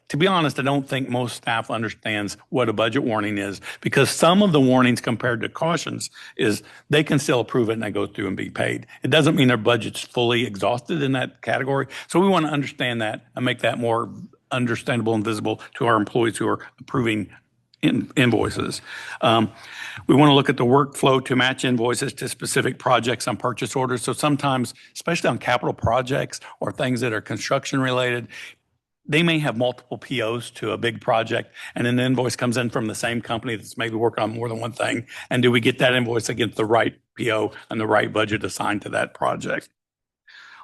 to be honest, I don't think most staff understands what a budget warning is, because some of the warnings compared to cautions is they can still approve it and they go through and be paid. It doesn't mean their budget's fully exhausted in that category. So we want to understand that and make that more understandable and visible to our employees who are approving invoices. We want to look at the workflow to match invoices to specific projects on purchase orders. So sometimes, especially on capital projects or things that are construction related, they may have multiple POs to a big project, and an invoice comes in from the same company that's maybe working on more than one thing. And do we get that invoice against the right PO and the right budget assigned to that project?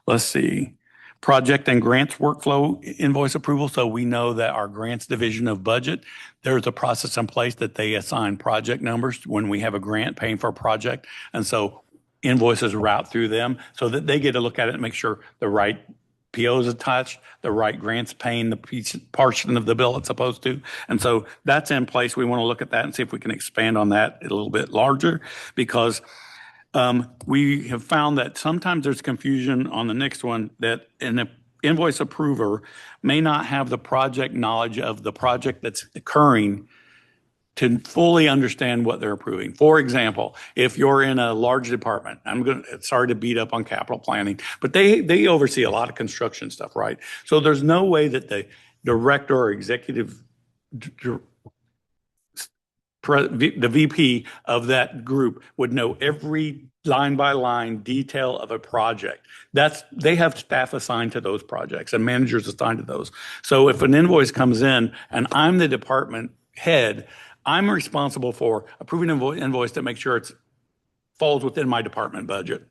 Let's see. Project and grants workflow invoice approval. So we know that our grants division of budget, there's a process in place that they assign project numbers when we have a grant paying for a project. And so invoices route through them so that they get to look at it and make sure the right POs attached, the right grants paying the portion of the bill it's supposed to. And so that's in place. We want to look at that and see if we can expand on that a little bit larger, because we have found that sometimes there's confusion on the next one, that an invoice approver may not have the project knowledge of the project that's occurring to fully understand what they're approving. For example, if you're in a large department, sorry to beat up on capital planning, but they oversee a lot of construction stuff, right? So there's no way that the director or executive, the VP of that group would know every line by line detail of a project. They have staff assigned to those projects and managers assigned to those. So if an invoice comes in and I'm the department head, I'm responsible for approving an invoice to make sure it falls within my department budget.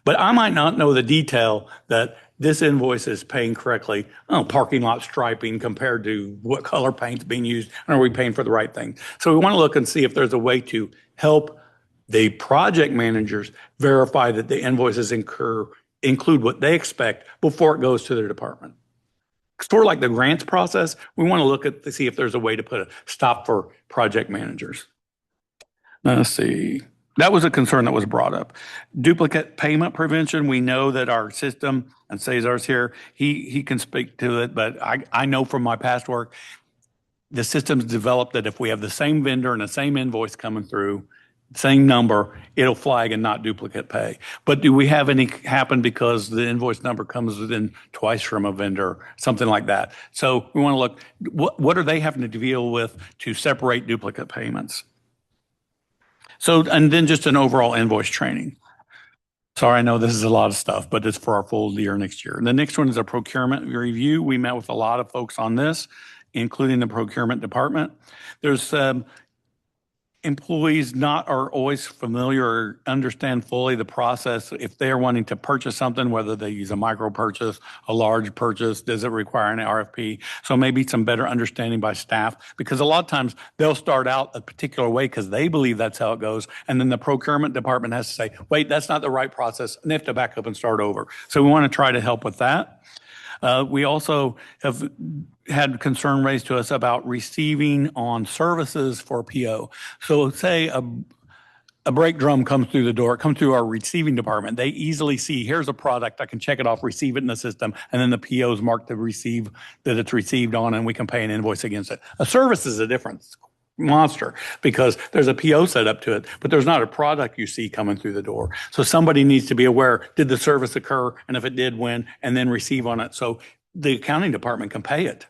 But I might not know the detail that this invoice is paying correctly, parking lot striping compared to what color paint's being used, and are we paying for the right thing? So we want to look and see if there's a way to help the project managers verify that the invoices include what they expect before it goes to their department. Sort of like the grants process, we want to look at to see if there's a way to put a stop for project managers. Now, let's see. That was a concern that was brought up. Duplicate payment prevention. We know that our system, and Cesar's here, he can speak to it, but I know from my past work, the system's developed that if we have the same vendor and the same invoice coming through, same number, it'll flag and not duplicate pay. But do we have any happen because the invoice number comes within twice from a vendor, something like that? So we want to look, what are they having to deal with to separate duplicate payments? So, and then just an overall invoice training. Sorry, I know this is a lot of stuff, but it's for our full year next year. The next one is a procurement review. We met with a lot of folks on this, including the procurement department. There's employees are always familiar or understand fully the process. If they're wanting to purchase something, whether they use a micro purchase, a large purchase, does it require an RFP? So maybe some better understanding by staff, because a lot of times they'll start out a particular way because they believe that's how it goes. And then the procurement department has to say, wait, that's not the right process. And they have to back up and start over. So we want to try to help with that. We also have had concern raised to us about receiving on services for PO. So say a brake drum comes through the door, comes through our receiving department. They easily see, here's a product, I can check it off, receive it in the system, and then the PO is marked to receive, that it's received on, and we can pay an invoice against it. A service is a different monster because there's a PO set up to it, but there's not a product you see coming through the door. So somebody needs to be aware, did the service occur? And if it did, when? And then receive on it. So the accounting department can pay it.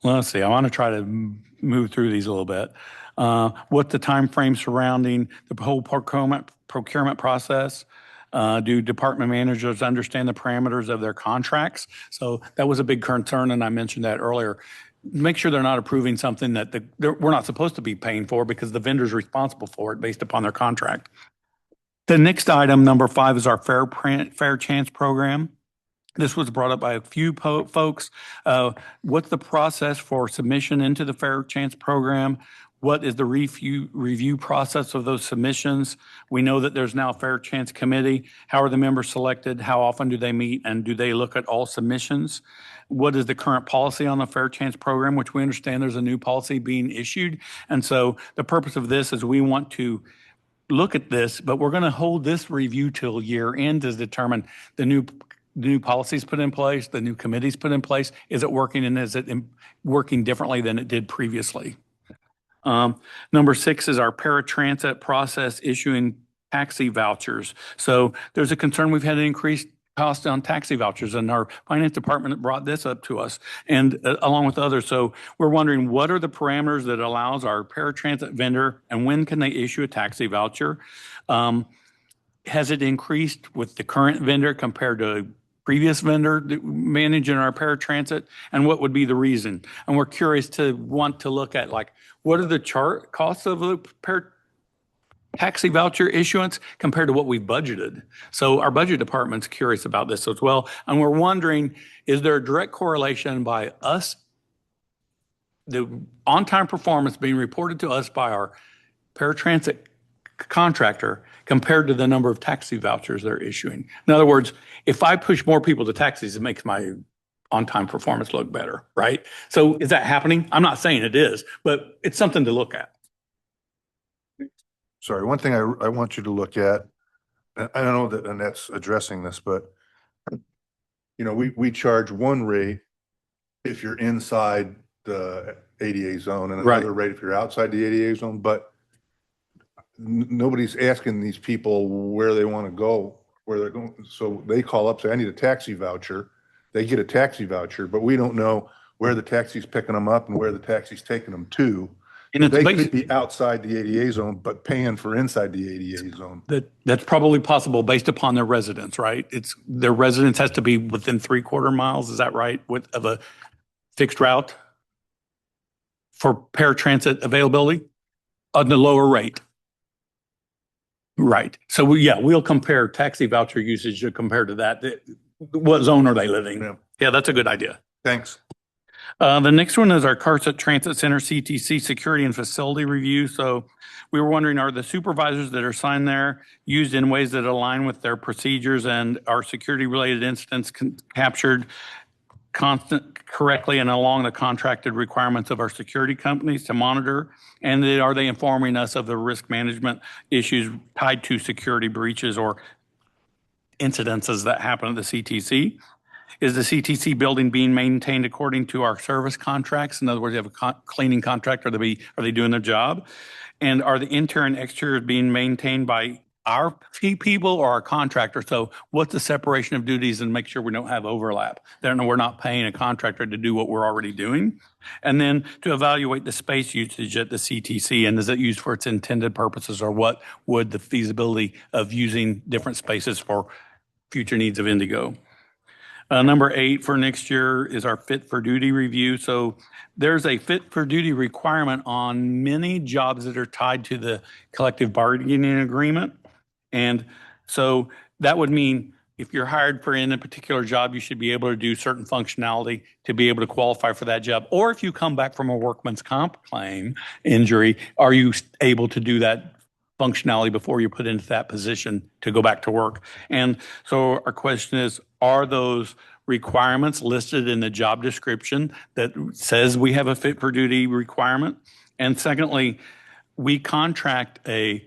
Well, let's see, I want to try to move through these a little bit. What the time frame surrounding the whole procurement process. Do department managers understand the parameters of their contracts? So that was a big concern, and I mentioned that earlier. Make sure they're not approving something that we're not supposed to be paying for because the vendor's responsible for it based upon their contract. The next item, number 5, is our Fair Chance program. This was brought up by a few folks. What's the process for submission into the Fair Chance program? What is the review process of those submissions? We know that there's now a Fair Chance committee. How are the members selected? How often do they meet? And do they look at all submissions? What is the current policy on the Fair Chance program, which we understand there's a new policy being issued. And so the purpose of this is we want to look at this, but we're going to hold this review till year end to determine the new policies put in place, the new committees put in place. Is it working, and is it working differently than it did previously? Number 6 is our paratransit process issuing taxi vouchers. So there's a concern we've had an increased cost on taxi vouchers, and our finance department brought this up to us, and along with others. So we're wondering, what are the parameters that allows our paratransit vendor, and when can they issue a taxi voucher? Has it increased with the current vendor compared to previous vendor managing our paratransit, and what would be the reason? And we're curious to want to look at, like, what are the costs of the taxi voucher issuance compared to what we've budgeted? So our budget department's curious about this as well. And we're wondering, is there a direct correlation by us, the on-time performance being reported to us by our paratransit contractor compared to the number of taxi vouchers they're issuing? In other words, if I push more people to taxis, it makes my on-time performance look better, right? So is that happening? I'm not saying it is, but it's something to look at. Sorry, one thing I want you to look at, and I don't know that Annette's addressing this, but you know, we charge one rate if you're inside the ADA zone and Right. another rate if you're outside the ADA zone, but nobody's asking these people where they want to go, where they're going. So they call up, say, I need a taxi voucher. They get a taxi voucher, but we don't know where the taxi's picking them up and where the taxi's taking them to. And it's They based, could be outside the ADA zone, but paying for inside the ADA zone. that's probably possible based upon their residence, right? It's their residence has to be within 3/4 miles. Is that right? Of a fixed route for paratransit availability on the lower rate. Right. So we'll compare taxi voucher usage compared to that. What zone are they living? Yeah. Yeah, that's a good idea. Thanks. The next one is our Carson Transit Center CTC Security and Facility Review. So we were wondering, are the supervisors that are assigned there used in ways that align with their procedures, and are security-related incidents captured correctly and along the contracted requirements of our security companies to monitor? And are they informing us of the risk management issues tied to security breaches or incidences that happen at the CTC? Is the CTC building being maintained according to our service contracts? In other words, you have a cleaning contract, are they doing their job? And are the interior and exterior being maintained by our people or our contractor? So what's the separation of duties, and make sure we don't have overlap? Then we're not paying a contractor to do what we're already doing. And then to evaluate the space usage at the CTC, and is it used for its intended purposes, or what would the feasibility of using different spaces for future needs of IndyGo? Number 8 for next year is our fit for duty review. So there's a fit for duty requirement on many jobs that are tied to the collective bargaining agreement. And so that would mean if you're hired for in a particular job, you should be able to do certain functionality to be able to qualify for that job. Or if you come back from a workman's comp claim injury, are you able to do that functionality before you put into that position to go back to work? And so our question is, are those requirements listed in the job description that says we have a fit for duty requirement? And secondly, we contract a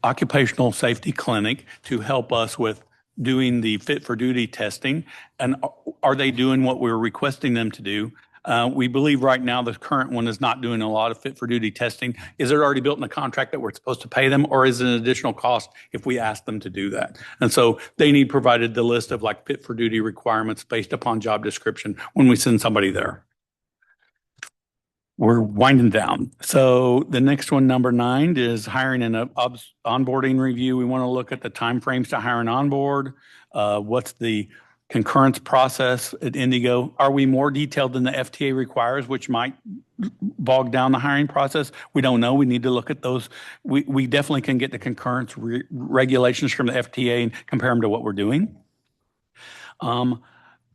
occupational safety clinic to help us with doing the fit for duty testing. And are they doing what we're requesting them to do? We believe right now the current one is not doing a lot of fit for duty testing. Is it already built in the contract that we're supposed to pay them, or is it an additional cost if we ask them to do that? And so they need provided the list of like fit for duty requirements based upon job description when we send somebody there. We're winding down. So the next one, number 9, is hiring and onboarding review. We want to look at the timeframes to hire and onboard. What's the concurrence process at IndyGo. Are we more detailed than the FTA requires, which might bog down the hiring process? We don't know. We need to look at those. We definitely can get the concurrence regulations from the FTA and compare them to what we're doing.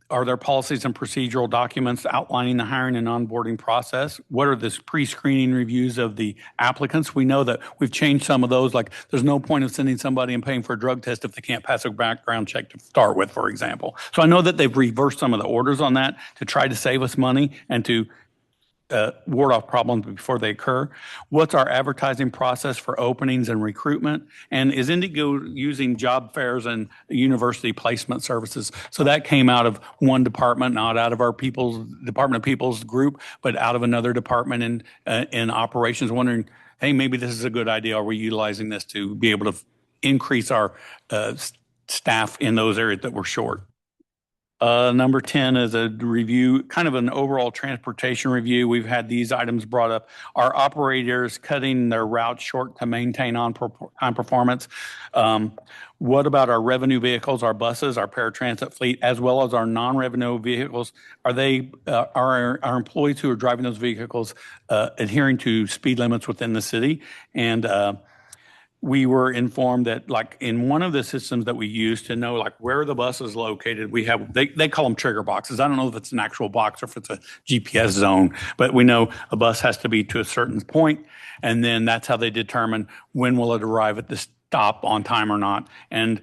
Are there policies and procedural documents outlining the hiring and onboarding process? What are the pre-screening reviews of the applicants? We know that we've changed some of those, like there's no point of sending somebody and paying for a drug test if they can't pass a background check to start with, for example. So I know that they've reversed some of the orders on that to try to save us money and to ward off problems before they occur. What's our advertising process for openings and recruitment? And is IndyGo using job fairs and university placement services? So that came out of one department, not out of our Department of People's group, but out of another department in operations, wondering, hey, maybe this is a good idea. Are we utilizing this to be able to increase our staff in those areas that we're short? Number 10 is a review, kind of an overall transportation review. We've had these items brought up. Are operators cutting their routes short to maintain on-time performance? What about our revenue vehicles, our buses, our paratransit fleet, as well as our non-revenue vehicles? Are our employees who are driving those vehicles adhering to speed limits within the city? And we were informed that, like, in one of the systems that we use to know, like, where the bus is located, we have, they call them trigger boxes. I don't know if it's an actual box or if it's a GPS zone, but we know a bus has to be to a certain point, and then that's how they determine when will it arrive at the stop on time or not. And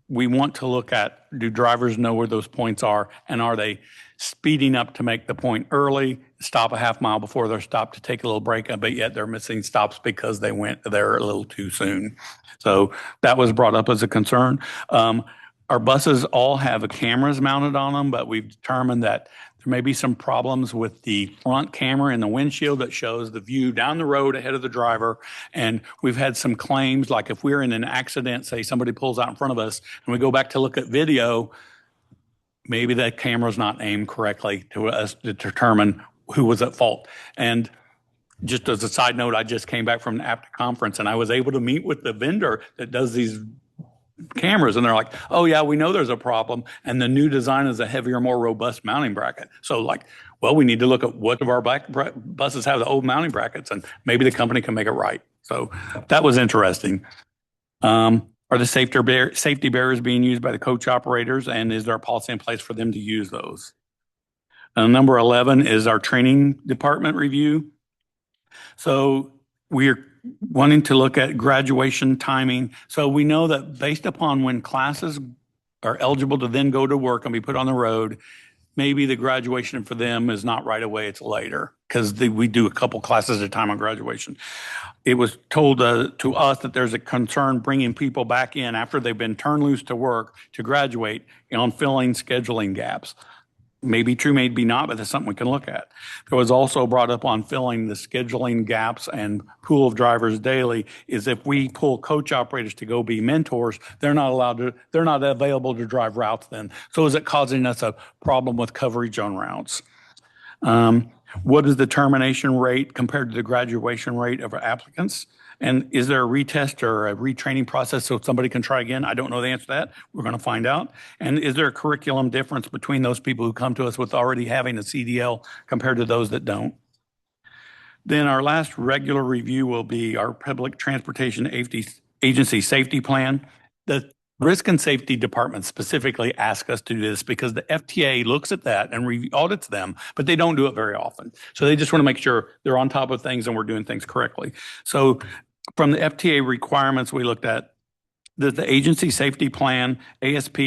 we want to look at, do drivers know where those points are, and are they speeding up to make the point early, stop a half mile before their stop to take a little break, but yet they're missing stops because they went there a little too soon. So that was brought up as a concern. Our buses all have cameras mounted on them, but we've determined that there may be some problems with the front camera in the windshield that shows the view down the road ahead of the driver. And we've had some claims, like if we're in an accident, say somebody pulls out in front of us, and we go back to look at video, maybe that camera's not aimed correctly to us to determine who was at fault. And just as a side note, I just came back from an APTA conference, and I was able to meet with the vendor that does these cameras, and they're like, oh yeah, we know there's a problem, and the new design is a heavier, more robust mounting bracket. So, like, well, we need to look at what of our buses have the old mounting brackets, and maybe the company can make it right. So that was interesting. Are the safety barriers being used by the coach operators, and is there a policy in place for them to use those? Number 11 is our training department review. So we're wanting to look at graduation timing. So we know that based upon when classes are eligible to then go to work and be put on the road, maybe the graduation for them is not right away, it's later, because we do a couple classes at a time on graduation. It was told to us that there's a concern bringing people back in after they've been turned loose to work to graduate on filling scheduling gaps. Maybe true, maybe not, but that's something we can look at. There was also brought up on filling the scheduling gaps and pool of drivers daily is if we pull coach operators to go be mentors, they're not available to drive routes then. So is it causing us a problem with coverage on routes? What is the termination rate compared to the graduation rate of our applicants? And is there a retest or a retraining process so somebody can try again? I don't know the answer to that. We're going to find out. And is there a curriculum difference between those people who come to us with already having a CDL compared to those that don't? Then our last regular review will be our Public Transportation Agency Safety Plan. The Risk and Safety Department specifically asked us to do this because the FTA looks at that and audits them, but they don't do it very often. So they just want to make sure they're on top of things and we're doing things correctly. So from the FTA requirements, we looked at the agency safety plan, ASP,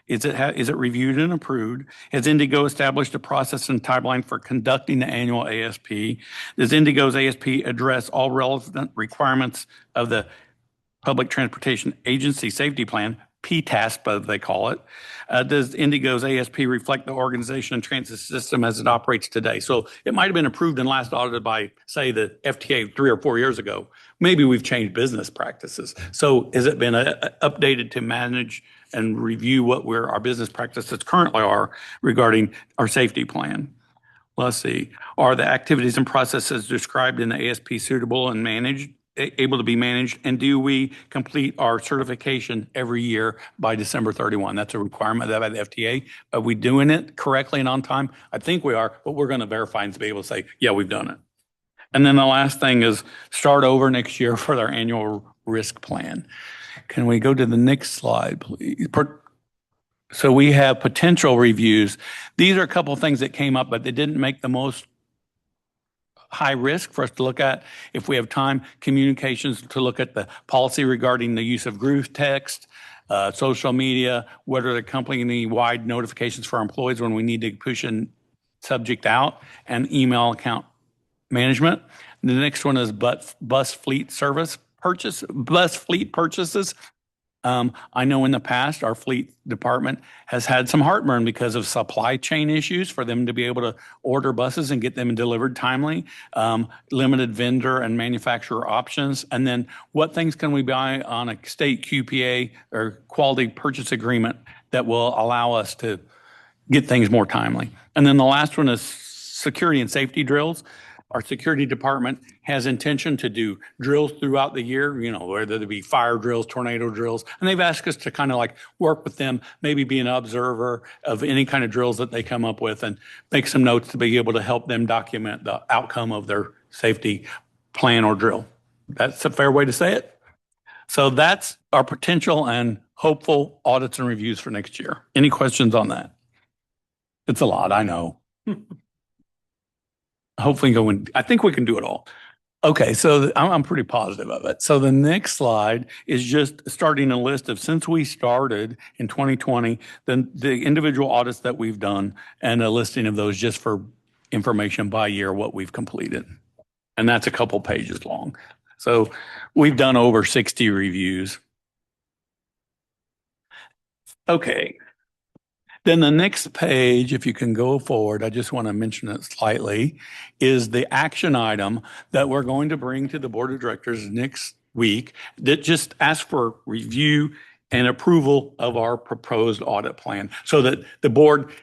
is it reviewed and approved? Has IndyGo established a process and timeline for conducting the annual ASP? Does IndyGo's ASP address all relevant requirements of the Public Transportation Agency Safety Plan, PTASP, as they call it? Does IndyGo's ASP reflect the organization and transit system as it operates today? So it might have been approved and last audited by, say, the FTA 3 or 4 years ago. Maybe we've changed business practices. So has it been updated to manage and review what our business practices currently are regarding our safety plan? Let's see. Are the activities and processes described in the ASP suitable and managed? able to be managed? And do we complete our certification every year by December 31? That's a requirement by the FDA. Are we doing it correctly and on time? I think we are, but we're going to verify and be able to say, yeah, we've done it. And then the last thing is start over next year for our annual risk plan. Can we go to the next slide, please? So we have potential reviews. These are a couple of things that came up, but they didn't make the most high risk for us to look at. If we have time, communications to look at the policy regarding the use of group text, social media, what are the company-wide notifications for our employees when we need to push a subject out, and email account management. The next one is bus fleet purchases. I know in the past, our fleet department has had some heartburn because of supply chain issues for them to be able to order buses and get them delivered timely, limited vendor and manufacturer options. And then what things can we buy on a state QPA or quality purchase agreement that will allow us to get things more timely. And then the last one is security and safety drills. Our security department has intention to do drills throughout the year, you know, whether they be fire drills, tornado drills. And they've asked us to kind of like work with them, maybe be an observer of any kind of drills that they come up with and make some notes to be able to help them document the outcome of their safety plan or drill. That's a fair way to say it. So that's our potential and hopeful audits and reviews for next year. Any questions on that? It's a lot, I know. Hopefully I think we can do it all. Okay, so I'm pretty positive of it. So the next slide is just starting a list of, since we started in 2020, then the individual audits that we've done and a listing of those just for information by year, what we've completed. And that's a couple pages long. So we've done over 60 reviews. Okay. Then the next page, if you can go forward, I just want to mention it slightly, is the action item that we're going to bring to the board of directors next week that just asks for review and approval of our proposed audit plan so that the board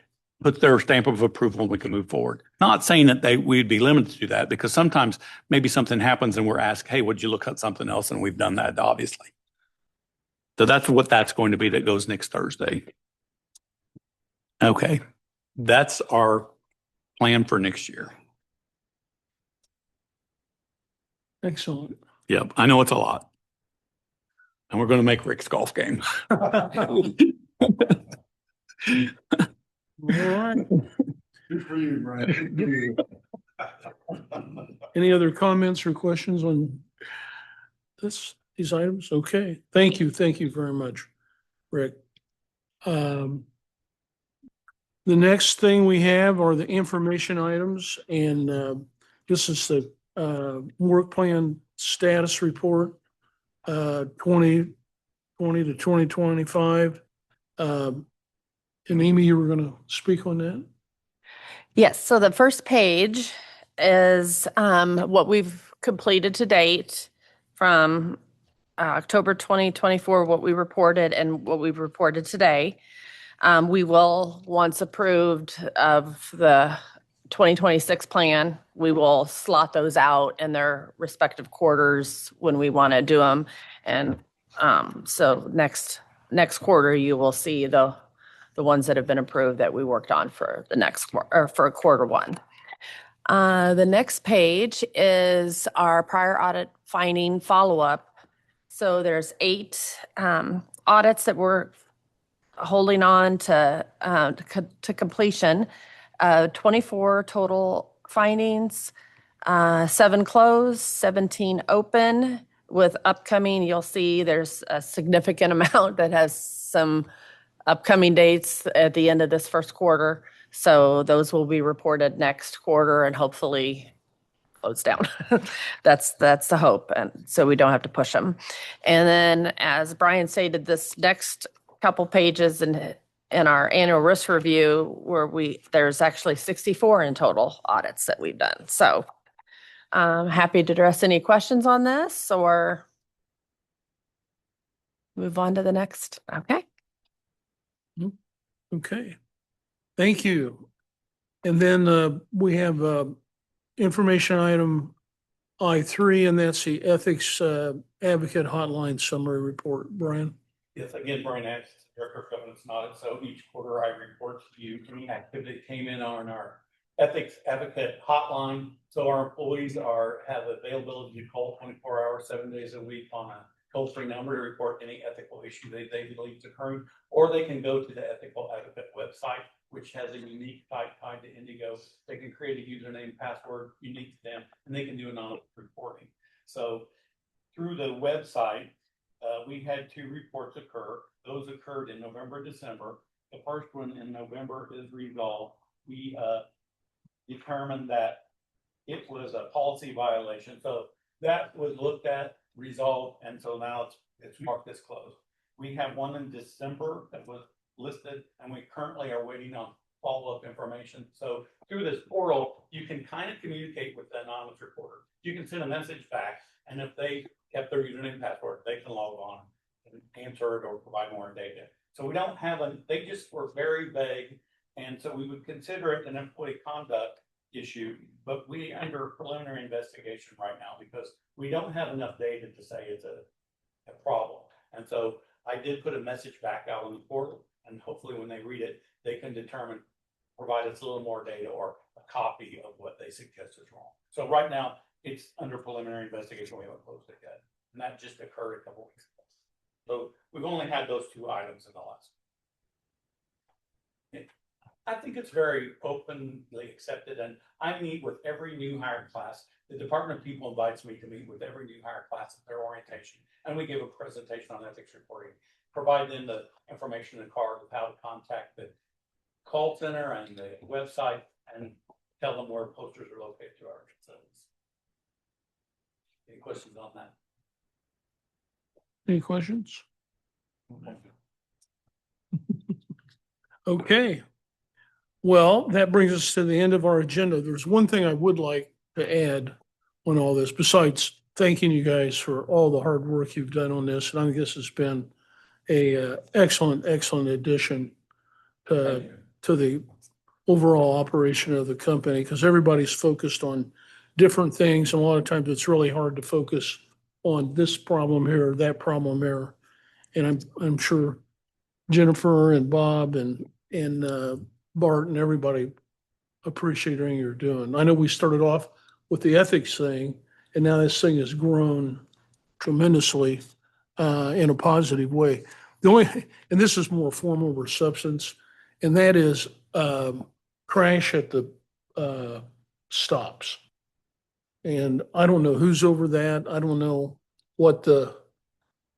puts their stamp of approval and we can move forward. Not saying that we'd be limited to that, because sometimes maybe something happens and we're asked, hey, would you look at something else? And we've done that, obviously. So that's what that's going to be that goes next Thursday. Okay, that's our plan for next year. Excellent. Yep, I know it's a lot. And we're going to make Rick's golf game. All right. Good for you, Brian. Any other comments or questions on these items? Okay, thank you. Thank you very much, Rick. The next thing we have are the information items, and this is the work plan status report, 2020 to 2025. And Amy, you were going to speak on that? Yes, so the first page is what we've completed to date from October 2024, what we reported and what we've reported today. We will, once approved of the 2026 plan, we will slot those out in their respective quarters when we want to do them. And so next quarter, you will see the ones that have been approved that we worked on for the next or for quarter one. The next page is our prior audit finding follow-up. So there's 8 audits that we're holding on to completion, 24 total findings, 7 closed, 17 open. With upcoming, you'll see there's a significant amount that has some upcoming dates at the end of this first quarter. So those will be reported next quarter and hopefully close down. That's the hope. And so we don't have to push them. And then, as Brian stated, this next couple pages in our annual risk review, where there's actually 64 in total audits that we've done. So I'm happy to address any questions on this or move on to the next. Okay. Okay. Thank you. And then we have information item I3, and that's the Ethics Advocate Hotline Summary Report. Brian? Yes, again, Brian Atkinson, Director of Governance and Audit. So each quarter I report to you any activity that came in on our Ethics Advocate Hotline. So our employees have availability to call 24 hours, 7 days a week on a toll-free number to report any ethical issue they believe is occurring, or they can go to the Ethical Advocate website, which has a unique site tied to IndyGo. They can create a username, password unique to them, and they can do anonymous reporting. So through the website, we had 2 reports occur. Those occurred in November, December. The first one in November is resolved. We determined that it was a policy violation. So that was looked at, resolved, and so now it's marked as closed. We have one in December that was listed, and we currently are waiting on follow-up information. So through this portal, you can kind of communicate with the anonymous reporter. You can send a message back, and if they kept their username and password, they can log on and answer it or provide more data. So we don't have they just were very vague. And so we would consider it an employee conduct issue, but we under preliminary investigation right now because we don't have enough data to say it's a problem. And so I did put a message back out on the portal, and hopefully when they read it, they can provide us a little more data or a copy of what they suggest is wrong. So right now it's under preliminary investigation. We haven't closed it yet. And that just occurred a couple weeks ago. So we've only had those 2 items in the last. I think it's very openly accepted, and I meet with every new hire class. The Department of People invites me to meet with every new hire class at their orientation, and we give a presentation on ethics reporting, provide them the information in the card of how to contact the call center and the website, and tell them where posters are located to our facilities. Any questions on that? Any questions? Okay. Well, that brings us to the end of our agenda. There's one thing I would like to add on all this, besides thanking you guys for all the hard work you've done on this. And I think this has been a excellent addition to the overall operation of the company, because everybody's focused on different things. And a lot of times it's really hard to focus on this problem here or that problem there. And I'm sure Jennifer and Bob and Bart and everybody appreciate everything you're doing. I know we started off with the ethics thing, and now this thing has grown tremendously in a positive way. And this is more form over substance, and that is crash at the stops. And I don't know who's over that. I don't know what the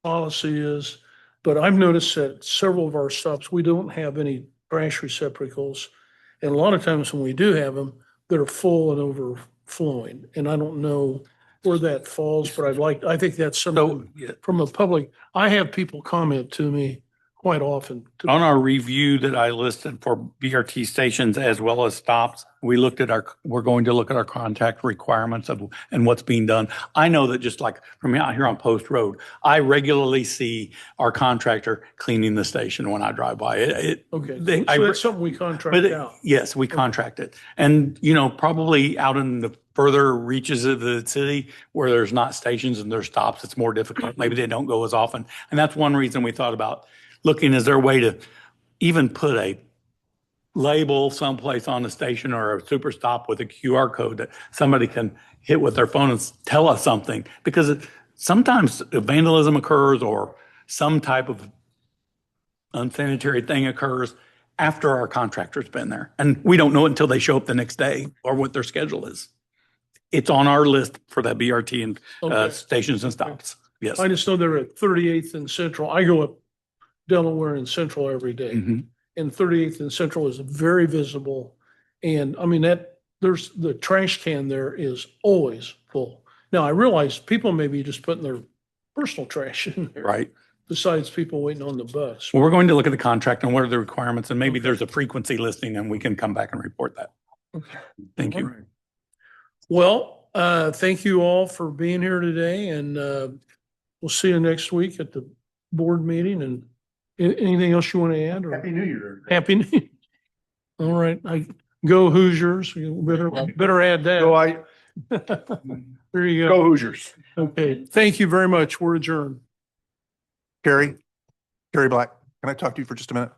policy is, but I've noticed that several of our stops, we don't have any crash receptacles. And a lot of times when we do have them, they're full and overflowing. And I don't know where that falls, but I think that's something from a public, I have people comment to me quite often. On our review that I listed for BRT stations as well as stops, we're going to look at our contact requirements and what's being done. I know that just like from out here on Post Road, I regularly see our contractor cleaning the station when I drive by. Okay, so that's something we contract out. Yes, we contract it. And, probably out in the further reaches of the city where there's not stations and there's stops, it's more difficult. Maybe they don't go as often. And that's one reason we thought about looking, is there a way to even put a label someplace on the station or a super stop with a QR code that somebody can hit with their phone and tell us something? Because sometimes vandalism occurs or some type of unsanitary thing occurs after our contractor's been there. And we don't know it until they show up the next day or what their schedule is. It's on our list for that BRT and stations and stops. Yes. I just know they're at 38th and Central. I go up Delaware and Central every day. And 38th and Central is very visible. And I mean, there's the trash can there is always full. Now, I realize people may be just putting their personal trash in there. Right. Besides people waiting on the bus. Well, we're going to look at the contract and what are the requirements, and maybe there's a frequency listing and we can come back and report that. Okay. Thank you. All right. Well, thank you all for being here today, and we'll see you next week at the board meeting. And anything else you want to add? Or? Happy New Year. Happy New Year. All right. Go Hoosiers. You better add that. So There you Go go. Hoosiers. Okay, thank you very much. We're adjourned. Carrie Black, can I talk to you for just a minute?